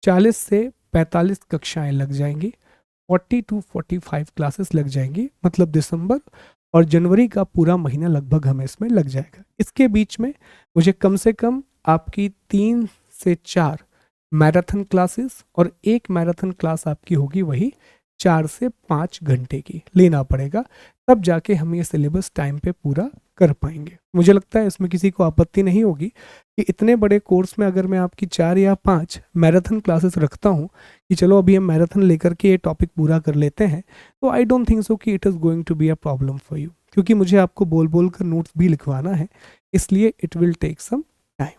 40 से 45 कक्षाएं लग जाएंगी, 40 to 45 क्लासेस लग जाएंगी। मतलब दिसंबर और जनवरी का पूरा महीना लगभग हमें इसमें लग जाएगा। इसके बीच में मुझे कम से कम आपकी 3 से 4 मैराथन क्लासेस और एक मैराथन क्लास आपकी होगी वही 4 से 5 घंटे की लेना पड़ेगा, तब जाके हम ये सिलेबस टाइम पे पूरा कर पाएंगे। मुझे लगता है इसमें किसी को आपत्ति नहीं होगी कि इतने बड़े कोर्स में अगर मैं आपकी 4 या 5 मैराथन क्लासेस रखता हूँ कि चलो अभी हम मैराथन लेकर के ये टॉपिक पूरा कर लेते हैं, तो आई डोंट थिंक सो कि it is going to be a problem for you, क्योंकि मुझे आपको बोल बोल कर नोट्स भी लिखवाना है, इसलिए it will take some time.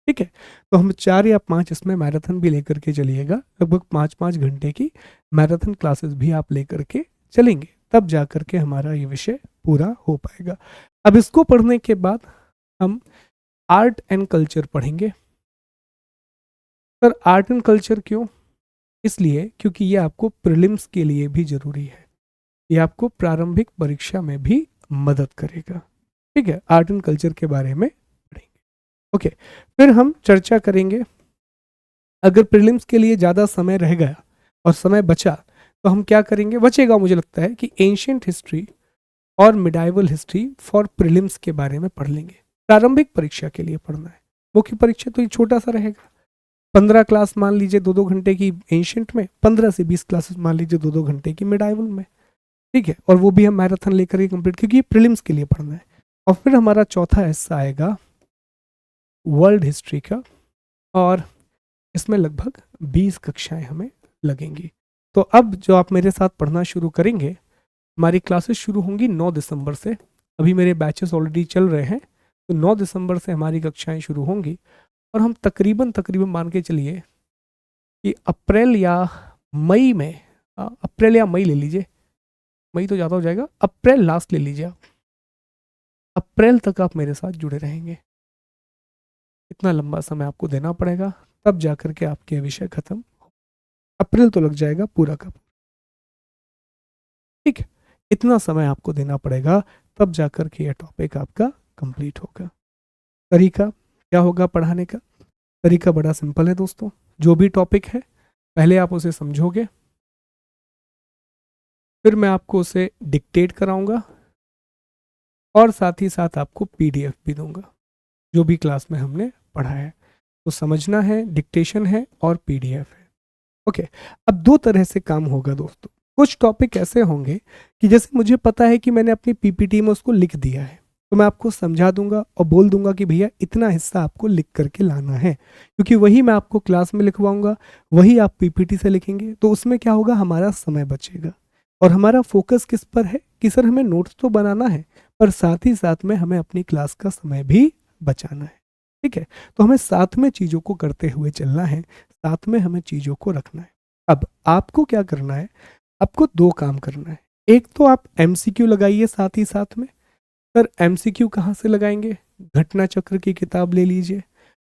ठीक है, तो हम 4 या 5 इसमें मैराथन भी लेकर के चलिएगा, लगभग 5-5 घंटे की मैराथन क्लासेस भी आप लेकर के चलेंगे, तब जा कर के हमारा ये विषय पूरा हो पाएगा। अब इसको पढ़ने के बाद हम आर्ट एंड कल्चर पढ़ेंगे। सर आर्ट एंड कल्चर क्यों? इसलिए क्योंकि ये आपको प्रीलिम्स के लिए भी जरूरी है, ये आपको प्रारंभिक परीक्षा में भी मदद करेगा। ठीक है, आर्ट एंड कल्चर के बारे में पढ़ेंगे। ओके, फिर हम चर्चा करेंगे, अगर प्रीलिम्स के लिए ज़्यादा समय रह गया और समय बचा तो हम क्या करेंगे, बचेगा मुझे लगता है कि एंशियंट हिस्ट्री और मिडाइवल हिस्ट्री फॉर प्रीलिम्स के बारे में पढ़ लेंगे। प्रारंभिक परीक्षा के लिए पढ़ना है, मुख्य परीक्षा तो ये छोटा सा रहेगा, 15 क्लास मान लीजिए 2-2 घंटे की एंशियंट में, 15 से 20 क्लासेस मान लीजिए 2-2 घंटे की मिडाइवल में। ठीक है, और वो भी हम मैराथन लेकर के कंप्लीट, क्योंकि प्रीलिम्स के लिए पढ़ना है। और फिर हमारा चौथा हिस्सा आएगा वर्ल्ड हिस्ट्री का, और इसमें लगभग 20 कक्षाएं हमें लगेंगी। तो अब जो आप मेरे साथ पढ़ना शुरू करेंगे, हमारी क्लासेस शुरू होंगी 9 दिसंबर से, अभी मेरे बैचेस ऑलरेडी चल रहे हैं, तो 9 दिसंबर से हमारी कक्षाएं शुरू होंगी, और हम तकरीबन मान के चलिए कि अप्रैल या मई में, अप्रैल या मई ले लीजिए, मई तो ज़्यादा हो जाएगा, अप्रैल लास्ट ले लीजिए आप, अप्रैल तक आप मेरे साथ जुड़े रहेंगे। इतना लंबा समय आपको देना पड़ेगा, तब जाकर के आपके विषय खत्म, अप्रैल तो लग जाएगा पूरा का। ठीक है, इतना समय आपको देना पड़ेगा, तब जाकर के यह टॉपिक आपका कंप्लीट होगा। तरीका क्या होगा पढ़ाने का? तरीका बड़ा सिंपल है दोस्तों, जो भी टॉपिक है पहले आप उसे समझोगे, फिर मैं आपको उसे डिक्टेट कराऊंगा, और साथ ही साथ आपको पीडीएफ भी दूंगा जो भी क्लास में हमने पढ़ा है। तो समझना है, डिक्टेशन है और पीडीएफ है। ओके, अब दो तरह से काम होगा दोस्तों। कुछ टॉपिक ऐसे होंगे कि जैसे मुझे पता है कि मैंने अपनी पीपीटी में उसको लिख दिया है, तो मैं आपको समझा दूंगा और बोल दूंगा कि भैया इतना हिस्सा आपको लिख करके लाना है, क्योंकि वही मैं आपको क्लास में लिखवाऊंगा, वही आप पीपीटी से लिखेंगे, तो उसमें क्या होगा, हमारा समय बचेगा। और हमारा फोकस किस पर है कि सर हमें नोट्स तो बनाना है, पर साथ ही साथ में हमें अपनी क्लास का समय भी बचाना है। ठीक है, तो हमें साथ में चीज़ों को करते हुए चलना है, साथ में हमें चीज़ों को रखना है। अब आपको क्या करना है, आपको दो काम करना है। एक तो आप एमसीक्यू लगाइए साथ ही साथ में। सर एमसीक्यू कहाँ से लगाएंगे? घटना चक्र की किताब ले लीजिए,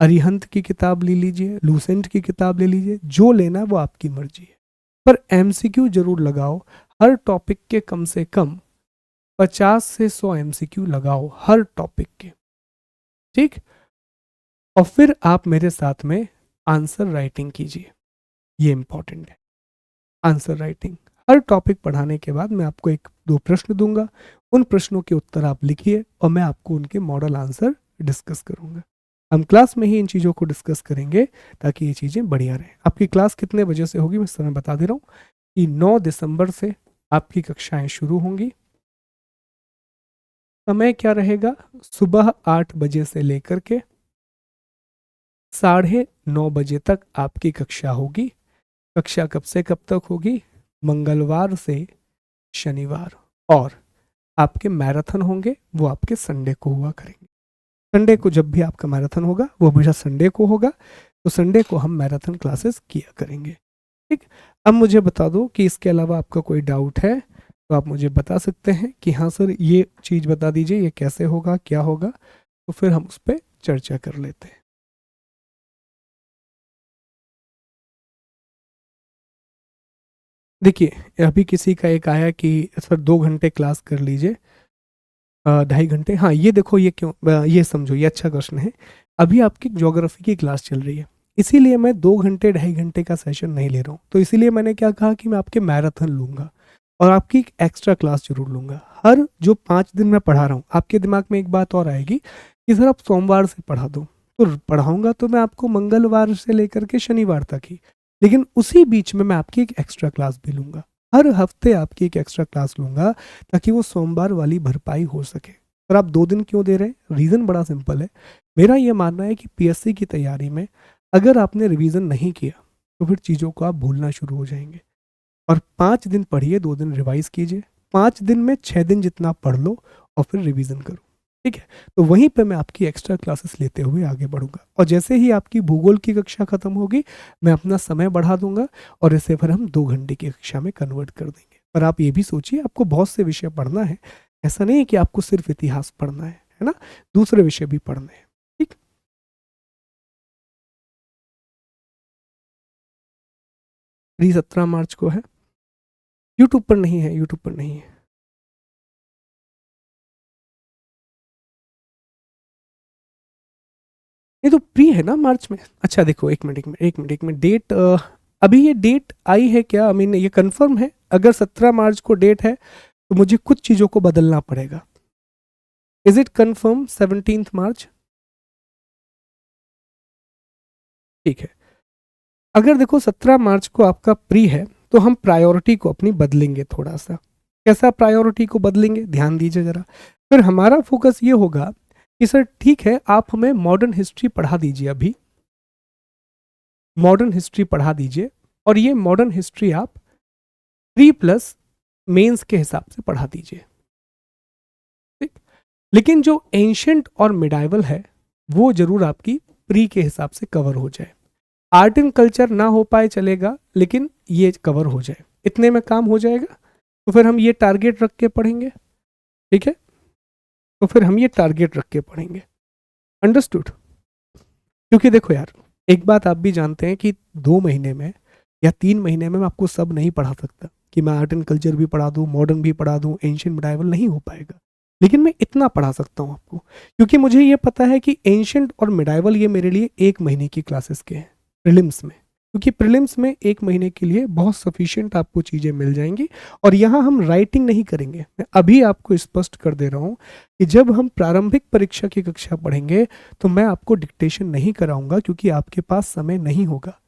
अरिहंत की किताब ले लीजिए, लूसेंट की किताब ले लीजिए, जो लेना वो आपकी मर्जी है, पर एमसीक्यू जरूर लगाओ। हर टॉपिक के कम से कम 50 से 100 एमसीक्यू लगाओ हर टॉपिक के। ठीक, और फिर आप मेरे साथ में आंसर राइटिंग कीजिए, ये इंपॉर्टेंट है। आंसर राइटिंग हर टॉपिक पढ़ाने के बाद मैं आपको 1-2 प्रश्न दूंगा, उन प्रश्नों के उत्तर आप लिखिए और मैं आपको उनके मॉडल आंसर डिस्कस करूंगा। हम क्लास में ही इन चीज़ों को डिस्कस करेंगे ताकि ये चीज़ें बढ़िया रहें। आपकी क्लास कितने बजे से होगी मैं समय बता दे रहा हूँ कि 9 दिसंबर से आपकी कक्षाएं शुरू होंगी। समय क्या रहेगा, सुबह 8 बजे से लेकर के 9:30 बजे तक आपकी कक्षा होगी। कक्षा कब से कब तक होगी? मंगलवार से शनिवार, और आपके मैराथन होंगे वो आपके संडे को हुआ करेंगे। संडे को जब भी आपका मैराथन होगा वो हमेशा संडे को होगा, तो संडे को हम मैराथन क्लासेस किया करेंगे। ठीक, अब मुझे बता दो कि इसके अलावा आपका कोई डाउट है तो आप मुझे बता सकते हैं कि हाँ सर ये चीज़ बता दीजिए, ये कैसे होगा, क्या होगा, तो फिर हम उस पर चर्चा कर लेते हैं। देखिए अभी किसी का एक आया कि सर 2 घंटे क्लास कर लीजिए, 2.5 घंटे। हाँ ये देखो, ये क्यों, ये समझो, ये अच्छा क्वेश्चन है। अभी आपकी ज्योग्राफी की क्लास चल रही है, इसीलिए मैं 2 घंटे 2.5 घंटे का सेशन नहीं ले रहा हूँ। तो इसीलिए मैंने क्या कहा कि मैं आपके मैराथन लूंगा और आपकी एक एक्स्ट्रा क्लास जरूर लूंगा। हर जो 5 दिन मैं पढ़ा रहा हूँ, आपके दिमाग में एक बात और आएगी कि सर आप सोमवार से पढ़ा दो, तो पढ़ाऊंगा तो मैं आपको मंगलवार से लेकर के शनिवार तक ही, लेकिन उसी बीच में मैं आपकी एक एक्स्ट्रा क्लास भी लूंगा। हर हफ्ते आपकी एक एक्स्ट्रा क्लास लूँगा ताकि वो सोमवार वाली भरपाई हो सके। और आप 2 दिन क्यों दे रहे हैं? रीज़न बड़ा सिंपल है। मेरा ये मानना है कि पीएससी की तैयारी में अगर आपने रिवीजन नहीं किया तो फिर चीज़ों को आप भूलना शुरू हो जाएंगे। और 5 दिन पढ़िए, 2 दिन रिवाइज कीजिए, 5 दिन में 6 दिन जितना पढ़ लो और फिर रिवीजन करो। ठीक है, तो वहीं पे मैं आपकी एक्स्ट्रा क्लासेस लेते हुए आगे बढ़ूंगा। और जैसे ही आपकी भूगोल की कक्षा खत्म होगी मैं अपना समय बढ़ा दूंगा और इसे फिर हम 2 घंटे की कक्षा में कन्वर्ट कर देंगे। पर आप ये भी सोचिए, आपको बहुत से विषय पढ़ना है, ऐसा नहीं है कि आपको सिर्फ इतिहास पढ़ना है ना, दूसरे विषय भी पढ़ने हैं। ठीक, प्री 17 मार्च को है। यूट्यूब पर नहीं है, यूट्यूब पर नहीं है। ये तो प्री है ना मार्च में। अच्छा देखो, एक मिनट डेट, अभी ये डेट आई है क्या? आई मीन ये कंफर्म है? अगर 17 मार्च को डेट है तो मुझे कुछ चीज़ों को बदलना पड़ेगा। इज इट कंफर्म 17 मार्च? ठीक है। अगर देखो 17 मार्च को आपका प्री है तो हम प्रायोरिटी को अपनी बदलेंगे थोड़ा सा। कैसा प्रायोरिटी को बदलेंगे, ध्यान दीजिए ज़रा। फिर हमारा फोकस ये होगा कि सर ठीक है, आप हमें मॉडर्न हिस्ट्री पढ़ा दीजिए, अभी मॉडर्न हिस्ट्री पढ़ा दीजिए, और ये मॉडर्न हिस्ट्री आप प्री प्लस मेंस के हिसाब से पढ़ा दीजिए। ठीक, लेकिन जो एंशंट और मिडाइवल है वो जरूर आपकी प्री के हिसाब से कवर हो जाए। आर्ट एंड कल्चर ना हो पाए चलेगा, लेकिन ये कवर हो जाए, इतने में काम हो जाएगा। तो फिर हम ये टारगेट रख के पढ़ेंगे। ठीक है, तो फिर हम ये टारगेट रख के पढ़ेंगे। अंडरस्टूड? क्योंकि देखो यार, एक बात आप भी जानते हैं कि 2 महीने में या 3 महीने में मैं आपको सब नहीं पढ़ा सकता कि मैं आर्ट एंड कल्चर भी पढ़ा दूँ, मॉडर्न भी पढ़ा दूँ, एंशियंट मिडाइवल नहीं हो पाएगा। लेकिन मैं इतना पढ़ा सकता हूँ आपको, क्योंकि मुझे ये पता है कि एंशियंट और मिडाइवल ये मेरे लिए 1 महीने की क्लासेस के हैं प्रीलिम्स में। क्योंकि प्रीलिम्स में 1 महीने के लिए बहुत सफिशिएंट आपको चीज़ें मिल जाएंगी। और यहाँ हम राइटिंग नहीं करेंगे। मैं अभी आपको स्पष्ट कर दे रहा हूँ कि जब हम प्रारंभिक परीक्षा की कक्षा पढ़ेंगे तो मैं आपको डिक्टेशन नहीं कराऊंगा, क्योंकि आपके पास समय नहीं होगा।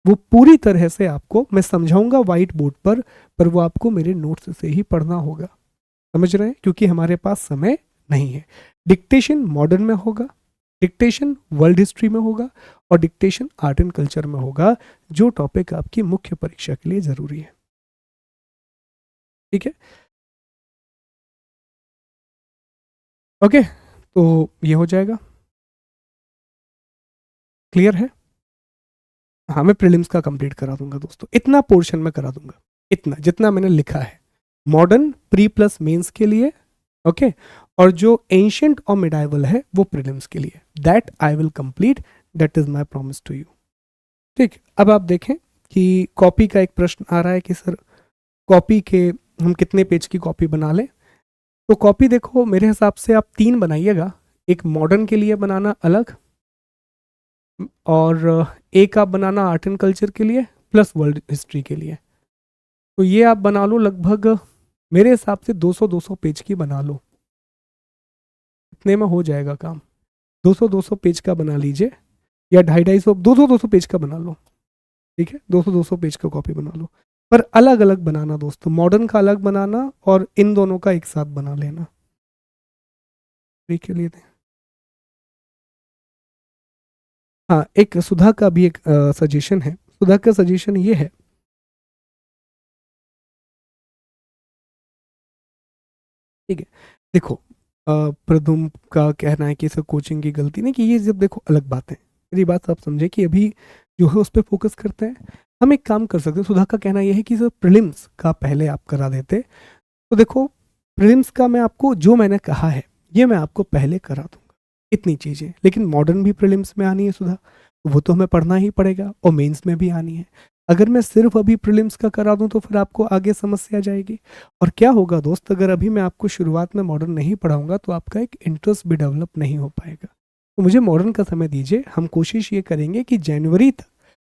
वो पूरी तरह से आपको मैं समझाऊंगा व्हाइट बोर्ड पर वो आपको मेरे नोट्स से ही पढ़ना होगा। समझ रहे हैं? क्योंकि हमारे पास समय नहीं है। डिक्टेशन मॉडर्न में होगा, डिक्टेशन वर्ल्ड हिस्ट्री में होगा, और डिक्टेशन आर्ट एंड कल्चर में होगा, जो टॉपिक आपकी मुख्य परीक्षा के लिए जरूरी है। ठीक है, ओके, तो ये हो जाएगा। क्लियर है? हाँ, मैं प्रीलिम्स का कंप्लीट करा दूंगा दोस्तों, इतना पोर्शन में करा दूंगा, इतना जितना मैंने लिखा है, मॉडर्न प्री प्लस मेंस के लिए। ओके, और जो एंशियंट और मिडाइवल है वो प्रीलिम्स के लिए, that I will complete, that is my promise to you. ठीक, अब आप देखें कि कॉपी का एक प्रश्न आ रहा है कि सर कॉपी के हम कितने पेज की कॉपी बना लें। तो कॉपी देखो, मेरे हिसाब से आप 3 बनाइएगा, एक मॉडर्न के लिए बनाना अलग, और एक आप बनाना आर्ट एंड कल्चर के लिए प्लस वर्ल्ड हिस्ट्री के लिए। तो ये आप बना लो, लगभग मेरे हिसाब से 200-200 पेज की बना लो, इतने में हो जाएगा काम। 200-200 पेज का बना लीजिए, या 250-250, 200-200 पेज का बना लो। ठीक है, 200-200 पेज का कॉपी बना लो, पर अलग अलग बनाना दोस्तों, मॉडर्न का अलग बनाना और इन दोनों का एक साथ बना लेना। के लिए हाँ, एक सुधा का भी एक सजेशन है। सुधा का सजेशन ये है, ठीक है, देखो, प्रदुम का कहना है कि सर कोचिंग की गलती नहीं, कि ये जब देखो अलग बात है। मेरी बात आप समझे कि अभी जो है उस पर फोकस करते हैं। हम एक काम कर सकते हैं, सुधा का कहना यह है कि सर प्रीलिम्स का पहले आप करा देते। तो देखो, प्रीलिम्स का मैं आपको जो मैंने कहा है ये मैं आपको पहले करा दूंगा, इतनी चीज़ें। लेकिन मॉडर्न भी प्रीलिम्स में आनी है सुधा, वो तो हमें पढ़ना ही पड़ेगा, और मेंस में भी आनी है। अगर मैं सिर्फ अभी प्रीलिम्स का करा दूं तो फिर आपको आगे समस्या जाएगी। और क्या होगा दोस्त, अगर अभी मैं आपको शुरुआत में मॉडर्न नहीं पढ़ाऊंगा तो आपका एक इंटरेस्ट भी डेवलप नहीं हो पाएगा। तो मुझे मॉडर्न का समय दीजिए, हम कोशिश ये करेंगे कि जनवरी तक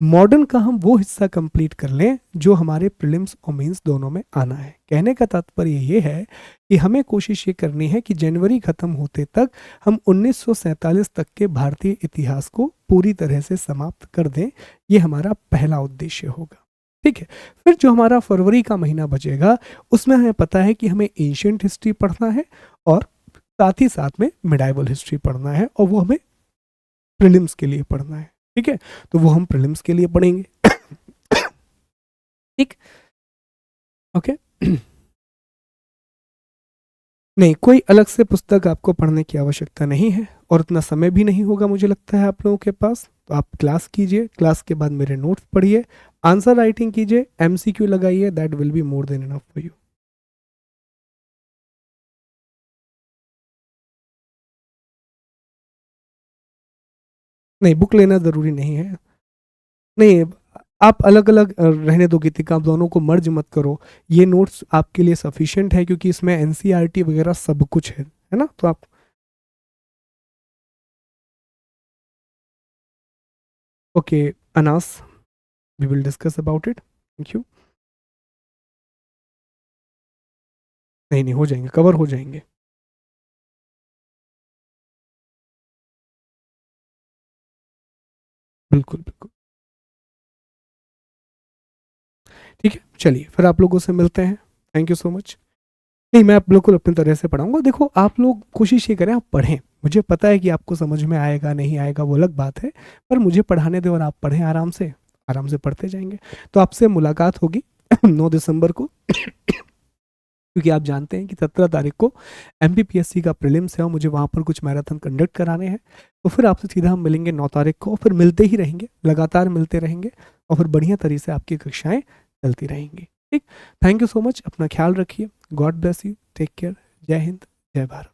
मॉडर्न का हम वो हिस्सा कंप्लीट कर लें जो हमारे प्रीलिम्स और मेंस दोनों में आना है। कहने का तात्पर्य ये है कि हमें कोशिश ये करनी है कि जनवरी खत्म होते तक हम 1947 तक के भारतीय इतिहास को पूरी तरह से समाप्त कर दें। ये हमारा पहला उद्देश्य होगा। ठीक है। फिर जो हमारा फरवरी का महीना बचेगा उसमें हमें पता है कि हमें एंशियंट हिस्ट्री पढ़ना है और साथ ही साथ में मिडाइवल हिस्ट्री पढ़ना है, और वो हमें प्रीलिम्स के लिए पढ़ना है। ठीक है, तो वो हम प्रीलिम्स के लिए पढ़ेंगे। ठीक, ओके। नहीं, कोई अलग से पुस्तक आपको पढ़ने की आवश्यकता नहीं है, और उतना समय भी नहीं होगा मुझे लगता है आप लोगों के पास। तो आप क्लास कीजिए, क्लास के बाद मेरे नोट्स पढ़िए, आंसर राइटिंग कीजिए, एमसीक्यू लगाइए, that will be more than enough for you. नहीं, बुक लेना ज़रूरी नहीं है। नहीं, आप अलग अलग रहने दो गीतिका, आप दोनों को मर्ज मत करो। ये नोट्स आपके लिए सफिशिएंट है क्योंकि इसमें एनसीईआरटी वगैरह सब कुछ है ना, तो आप। Okay Anas, we will discuss about it, thank you. नहीं नहीं, हो जाएंगे, कवर हो जाएंगे। बिल्कुल बिल्कुल। ठीक है, चलिए फिर आप लोगों से मिलते हैं। Thank you so much. नहीं, मैं आप बिल्कुल अपनी तरह से पढ़ाऊंगा। देखो, आप लोग कोशिश ये करें, आप पढ़ें। मुझे पता है कि आपको समझ में आएगा नहीं आएगा वो अलग बात है, पर मुझे पढ़ाने दें और आप पढ़ें आराम से, आराम से पढ़ते जाएंगे। तो आपसे मुलाकात होगी 9 दिसंबर को, क्योंकि आप जानते हैं कि 17 तारीख को एमपीपीएससी का प्रीलिम्स है और मुझे वहाँ पर कुछ मैराथन कंडक्ट कराने हैं। तो फिर आपसे सीधा हम मिलेंगे 9 तारीख को, फिर मिलते ही रहेंगे, लगातार मिलते रहेंगे, और फिर बढ़िया तरीके से आपकी कक्षाएं चलती रहेंगी। ठीक, थैंक यू सो मच, अपना ख्याल रखिए, God bless you, take care, जय हिंद, जय भारत।